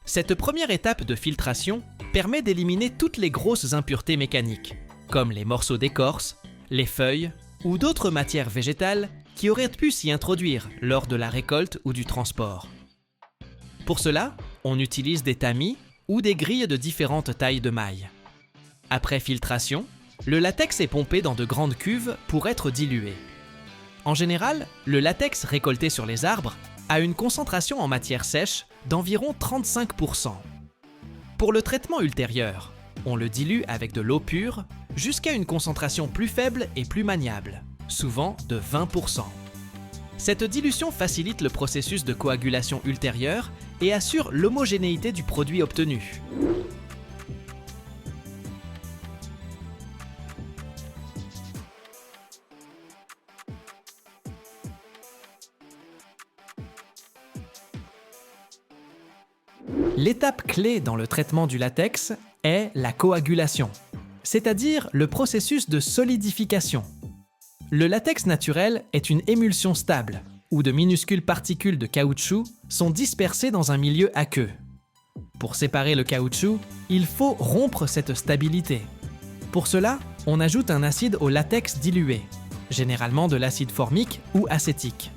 Cette première étape de filtration permet d'éliminer toutes les grosses impuretés mécaniques, comme les morceaux d'écorce, les feuilles ou d'autres matières végétales qui auraient pu s'y introduire lors de la récolte ou du transport. Pour cela, on utilise des tamis ou des grilles de différentes tailles de mailles. Après filtration, le latex est pompé dans de grandes cuves pour être dilué. En général, le latex récolté sur les arbres a une concentration en matière sèche d'environ 35%. Pour le traitement ultérieur, on le dilue avec de l'eau pure jusqu'à une concentration plus faible et plus maniable, souvent de 20%. Cette dilution facilite le processus de coagulation ultérieure et assure l'homogénéité du produit obtenu. L'étape clé dans le traitement du latex est la coagulation, c'est-à-dire le processus de solidification. Le latex naturel est une émulsion stable, où de minuscules particules de caoutchouc sont dispersées dans un milieu aqueux. Pour séparer le caoutchouc, il faut rompre cette stabilité. Pour cela, on ajoute un acide au latex dilué, généralement de l'acide formique ou acétique.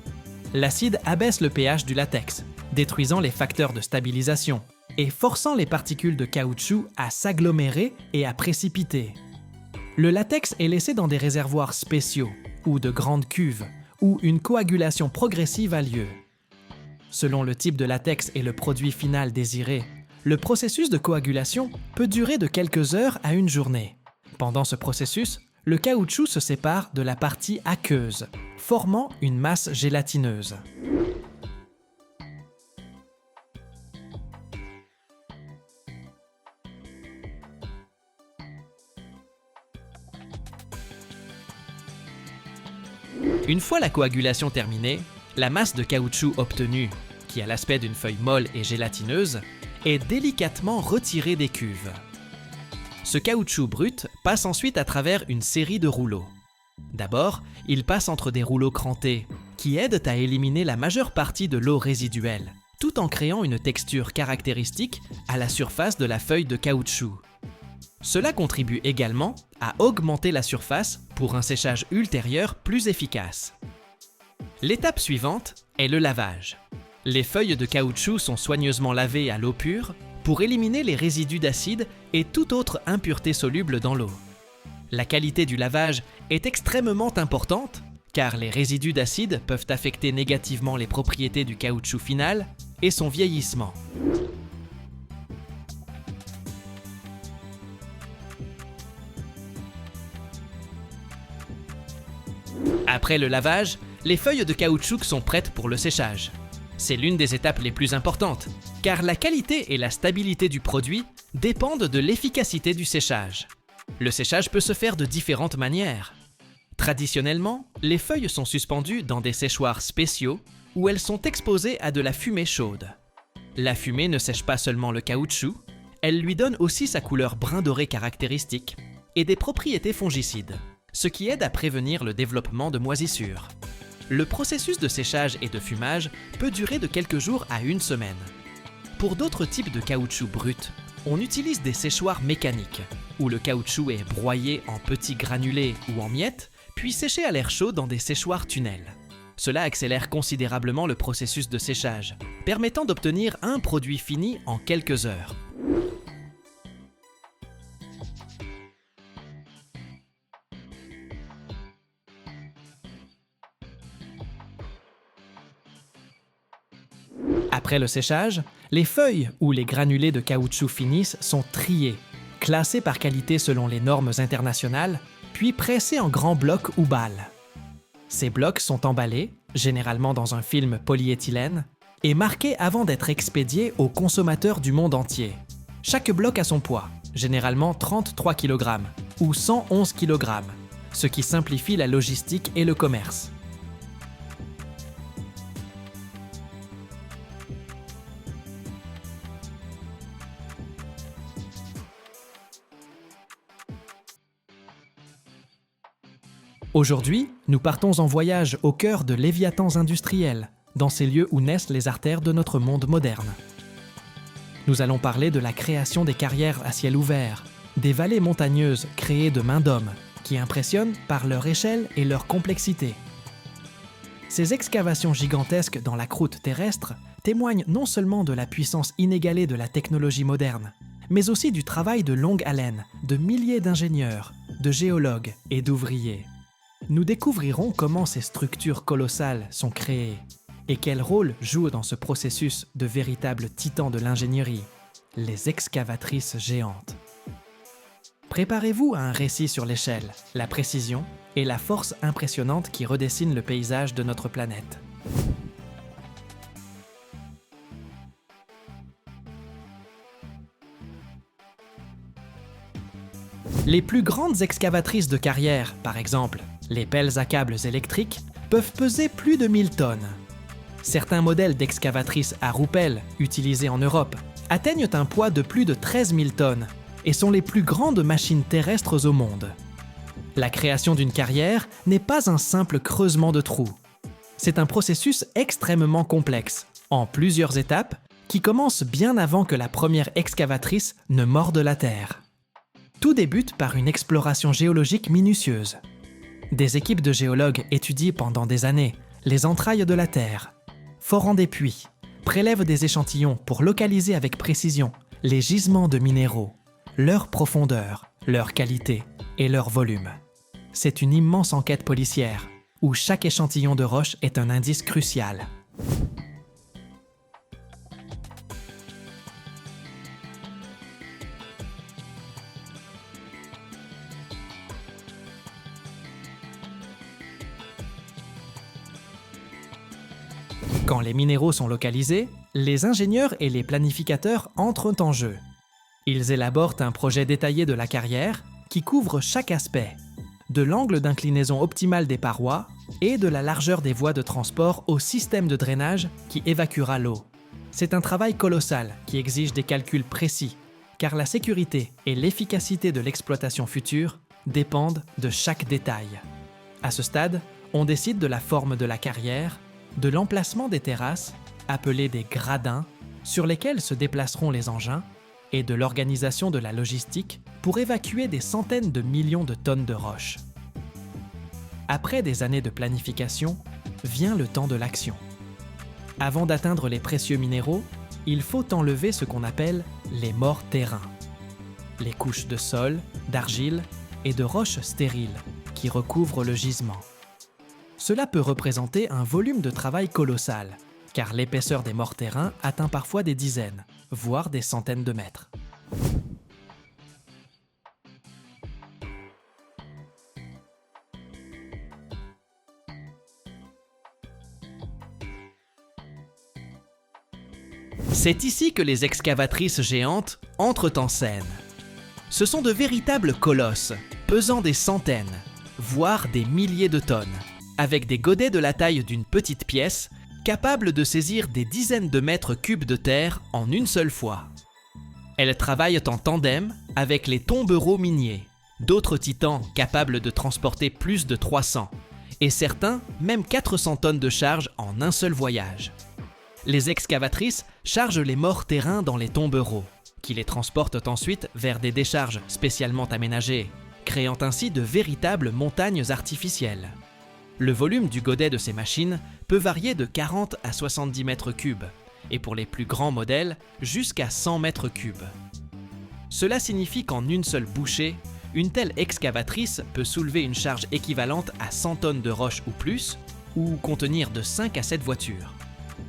L'acide abaisse le pH du latex, détruisant les facteurs de stabilisation et forçant les particules de caoutchouc à s'agglomérer et à précipiter. Le latex est laissé dans des réservoirs spéciaux ou de grandes cuves où une coagulation progressive a lieu. Selon le type de latex et le produit final désiré, le processus de coagulation peut durer de quelques heures à une journée. Pendant ce processus, le caoutchouc se sépare de la partie aqueuse, formant une masse gélatineuse. Une fois la coagulation terminée, la masse de caoutchouc obtenue, qui a l'aspect d'une feuille molle et gélatineuse, est délicatement retirée des cuves. Ce caoutchouc brut passe ensuite à travers une série de rouleaux. D'abord, il passe entre des rouleaux crantés, qui aident à éliminer la majeure partie de l'eau résiduelle, tout en créant une texture caractéristique à la surface de la feuille de caoutchouc. Cela contribue également à augmenter la surface pour un séchage ultérieur plus efficace. L'étape suivante est le lavage. Les feuilles de caoutchouc sont soigneusement lavées à l'eau pure pour éliminer les résidus d'acide et toute autre impureté soluble dans l'eau. La qualité du lavage est extrêmement importante car les résidus d'acide peuvent affecter négativement les propriétés du caoutchouc final et son vieillissement. Après le lavage, les feuilles de caoutchouc sont prêtes pour le séchage. C'est l'une des étapes les plus importantes, car la qualité et la stabilité du produit dépendent de l'efficacité du séchage. Le séchage peut se faire de différentes manières. Traditionnellement, les feuilles sont suspendues dans des séchoirs spéciaux où elles sont exposées à de la fumée chaude. La fumée ne sèche pas seulement le caoutchouc, elle lui donne aussi sa couleur brun doré caractéristique et des propriétés fongicides, ce qui aide à prévenir le développement de moisissures. Le processus de séchage et de fumage peut durer de quelques jours à une semaine. Pour d'autres types de caoutchouc brut, on utilise des séchoirs mécaniques, où le caoutchouc est broyé en petits granulés ou en miettes, puis séché à l'air chaud dans des séchoirs tunnels. Cela accélère considérablement le processus de séchage, permettant d'obtenir un produit fini en quelques heures. Après le séchage, les feuilles ou les granulés de caoutchouc finissent sont triés, classés par qualité selon les normes internationales, puis pressés en grands blocs ou balles. Ces blocs sont emballés, généralement dans un film polyéthylène, et marqués avant d'être expédiés aux consommateurs du monde entier. Chaque bloc a son poids, généralement 33 kg ou 111 kg, ce qui simplifie la logistique et le commerce. Aujourd'hui, nous partons en voyage au cœur de léviathans industriels, dans ces lieux où naissent les artères de notre monde moderne. Nous allons parler de la création des carrières à ciel ouvert, des vallées montagneuses créées de main d'homme, qui impressionnent par leur échelle et leur complexité. Ces excavations gigantesques dans la croûte terrestre témoignent non seulement de la puissance inégalée de la technologie moderne, mais aussi du travail de longue haleine de milliers d'ingénieurs, de géologues et d'ouvriers. Nous découvrirons comment ces structures colossales sont créées et quel rôle jouent dans ce processus de véritables titans de l'ingénierie, les excavatrices géantes. Préparez-vous à un récit sur l'échelle, la précision et la force impressionnante qui redessine le paysage de notre planète. Les plus grandes excavatrices de carrière, par exemple, les pelles à câbles électriques, peuvent peser plus de 1000 tonnes. Certains modèles d'excavatrices à roupelle, utilisés en Europe, atteignent un poids de plus de 13 000 tonnes et sont les plus grandes machines terrestres au monde. La création d'une carrière n'est pas un simple creusement de trous. C'est un processus extrêmement complexe, en plusieurs étapes, qui commence bien avant que la première excavatrice ne morde la terre. Tout débute par une exploration géologique minutieuse. Des équipes de géologues étudient pendant des années les entrailles de la Terre, forant des puits, prélèvent des échantillons pour localiser avec précision les gisements de minéraux, leur profondeur, leur qualité et leur volume. C'est une immense enquête policière où chaque échantillon de roche est un indice crucial. Quand les minéraux sont localisés, les ingénieurs et les planificateurs entrent en jeu. Ils élaborent un projet détaillé de la carrière qui couvre chaque aspect, de l'angle d'inclinaison optimal des parois et de la largeur des voies de transport au système de drainage qui évacuera l'eau. C'est un travail colossal qui exige des calculs précis, car la sécurité et l'efficacité de l'exploitation future dépendent de chaque détail. À ce stade, on décide de la forme de la carrière, de l'emplacement des terrasses, appelées des gradins, sur lesquels se déplaceront les engins, et de l'organisation de la logistique pour évacuer des centaines de millions de tonnes de roches. Après des années de planification, vient le temps de l'action. Avant d'atteindre les précieux minéraux, il faut enlever ce qu'on appelle les morts terrains, les couches de sol, d'argile et de roches stériles qui recouvrent le gisement. Cela peut représenter un volume de travail colossal, car l'épaisseur des morts terrains atteint parfois des dizaines, voire des centaines de mètres. C'est ici que les excavatrices géantes entrent en scène. Ce sont de véritables colosses, pesant des centaines, voire des milliers de tonnes, avec des godets de la taille d'une petite pièce, capables de saisir des dizaines de mètres cubes de terre en une seule fois. Elles travaillent en tandem avec les tombereaux miniers, d'autres titans capables de transporter plus de 300, et certains même 400 tonnes de charge en un seul voyage. Les excavatrices chargent les morts terrains dans les tombereaux, qui les transportent ensuite vers des décharges spécialement aménagées, créant ainsi de véritables montagnes artificielles. Le volume du godet de ces machines peut varier de 40 à 70 mètres cubes, et pour les plus grands modèles, jusqu'à 100 mètres cubes. Cela signifie qu'en une seule bouchée, une telle excavatrice peut soulever une charge équivalente à 100 tonnes de roches ou plus, ou contenir de 5 à 7 voitures.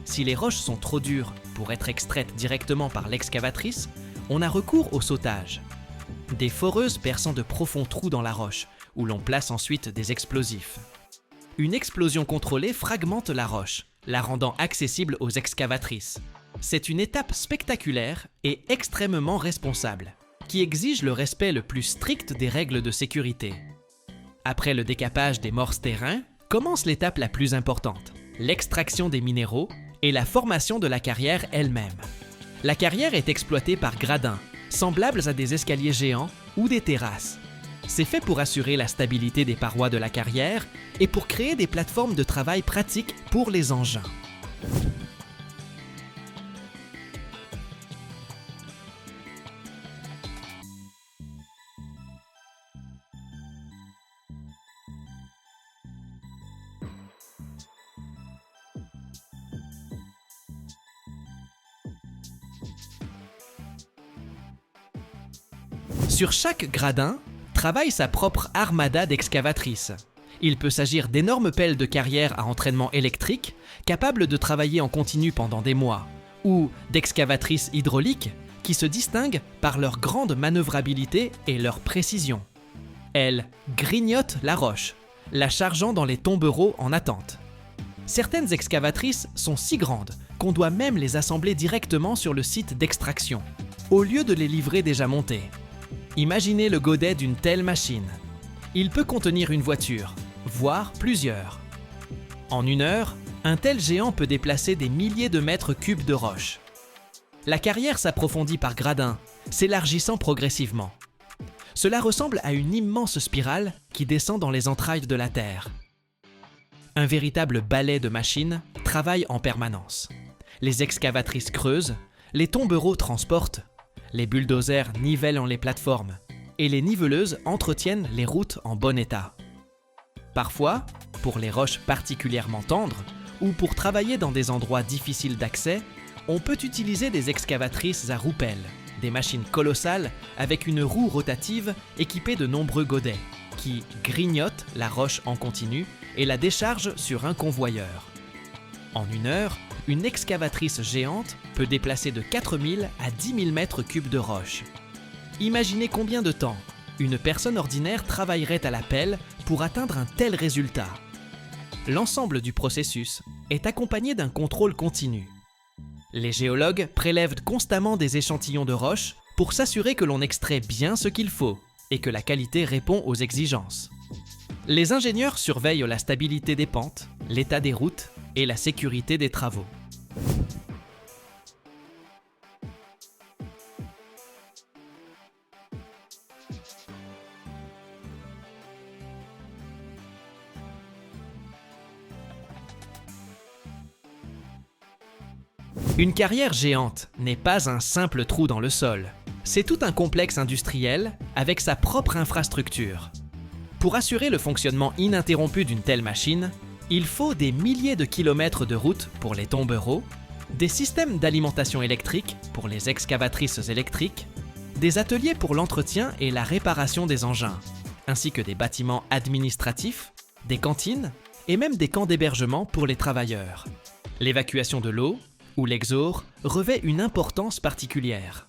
Si les roches sont trop dures pour être extraites directement par l'excavatrice, on a recours au sautage. Des foreuses perçant de profonds trous dans la roche, où l'on place ensuite des explosifs. Une explosion contrôlée fragmente la roche, la rendant accessible aux excavatrices. C'est une étape spectaculaire et extrêmement responsable, qui exige le respect le plus strict des règles de sécurité. Après le décapage des morses terrains, commence l'étape la plus importante, l'extraction des minéraux et la formation de la carrière elle-même. La carrière est exploitée par gradins, semblables à des escaliers géants ou des terrasses. C'est fait pour assurer la stabilité des parois de la carrière et pour créer des plateformes de travail pratiques pour les engins. Sur chaque gradin, travaille sa propre armada d'excavatrices. Il peut s'agir d'énormes pelles de carrière à entraînement électrique, capables de travailler en continu pendant des mois, ou d'excavatrices hydrauliques qui se distinguent par leur grande manœuvrabilité et leur précision. Elles grignotent la roche, la chargeant dans les tombereaux en attente. Certaines excavatrices sont si grandes qu'on doit même les assembler directement sur le site d'extraction, au lieu de les livrer déjà montés. Imaginez le godet d'une telle machine. Il peut contenir une voiture, voire plusieurs. En une heure, un tel géant peut déplacer des milliers de mètres cubes de roche. La carrière s'approfondit par gradins, s'élargissant progressivement. Cela ressemble à une immense spirale qui descend dans les entrailles de la Terre. Un véritable balai de machines travaille en permanence. Les excavatrices creusent, les tombereaux transportent, les bulldozers nivellent les plateformes et les niveleuses entretiennent les routes en bon état. Parfois, pour les roches particulièrement tendres ou pour travailler dans des endroits difficiles d'accès, on peut utiliser des excavatrices à roupelles, des machines colossales avec une roue rotative équipée de nombreux godets qui grignotent la roche en continu et la déchargent sur un convoyeur. En une heure, une excavatrice géante peut déplacer de 4000 à 10 000 mètres cubes de roche. Imaginez combien de temps une personne ordinaire travaillerait à la pelle pour atteindre un tel résultat. L'ensemble du processus est accompagné d'un contrôle continu. Les géologues prélèvent constamment des échantillons de roche pour s'assurer que l'on extrait bien ce qu'il faut et que la qualité répond aux exigences. Les ingénieurs surveillent la stabilité des pentes, l'état des routes et la sécurité des travaux. Une carrière géante n'est pas un simple trou dans le sol. C'est tout un complexe industriel avec sa propre infrastructure. Pour assurer le fonctionnement ininterrompu d'une telle machine, il faut des milliers de kilomètres de routes pour les tombereaux, des systèmes d'alimentation électrique pour les excavatrices électriques, des ateliers pour l'entretien et la réparation des engins, ainsi que des bâtiments administratifs, des cantines et même des camps d'hébergement pour les travailleurs. L'évacuation de l'eau ou l'exhaust revêt une importance particulière.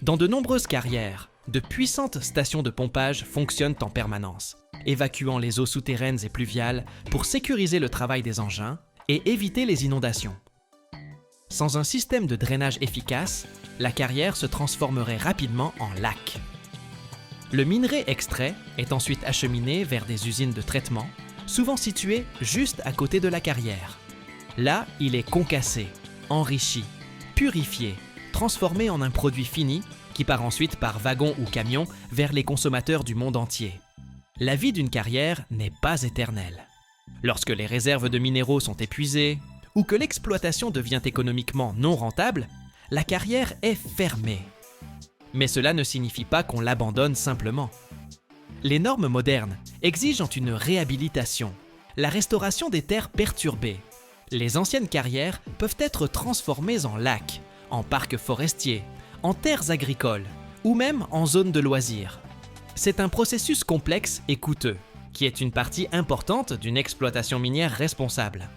Dans de nombreuses carrières, de puissantes stations de pompage fonctionnent en permanence, évacuant les eaux souterraines et pluviales pour sécuriser le travail des engins et éviter les inondations. Sans un système de drainage efficace, la carrière se transformerait rapidement en lac. Le minerai extrait est ensuite acheminé vers des usines de traitement, souvent situées juste à côté de la carrière. Là, il est concassé, enrichi, purifié, transformé en un produit fini qui part ensuite par wagon ou camion vers les consommateurs du monde entier. La vie d'une carrière n'est pas éternelle. Lorsque les réserves de minéraux sont épuisées ou que l'exploitation devient économiquement non rentable, la carrière est fermée. Mais cela ne signifie pas qu'on l'abandonne simplement. Les normes modernes exigent une réhabilitation, la restauration des terres perturbées. Les anciennes carrières peuvent être transformées en lacs, en parcs forestiers, en terres agricoles ou même en zones de loisirs. C'est un processus complexe et coûteux, qui est une partie importante d'une exploitation minière responsable.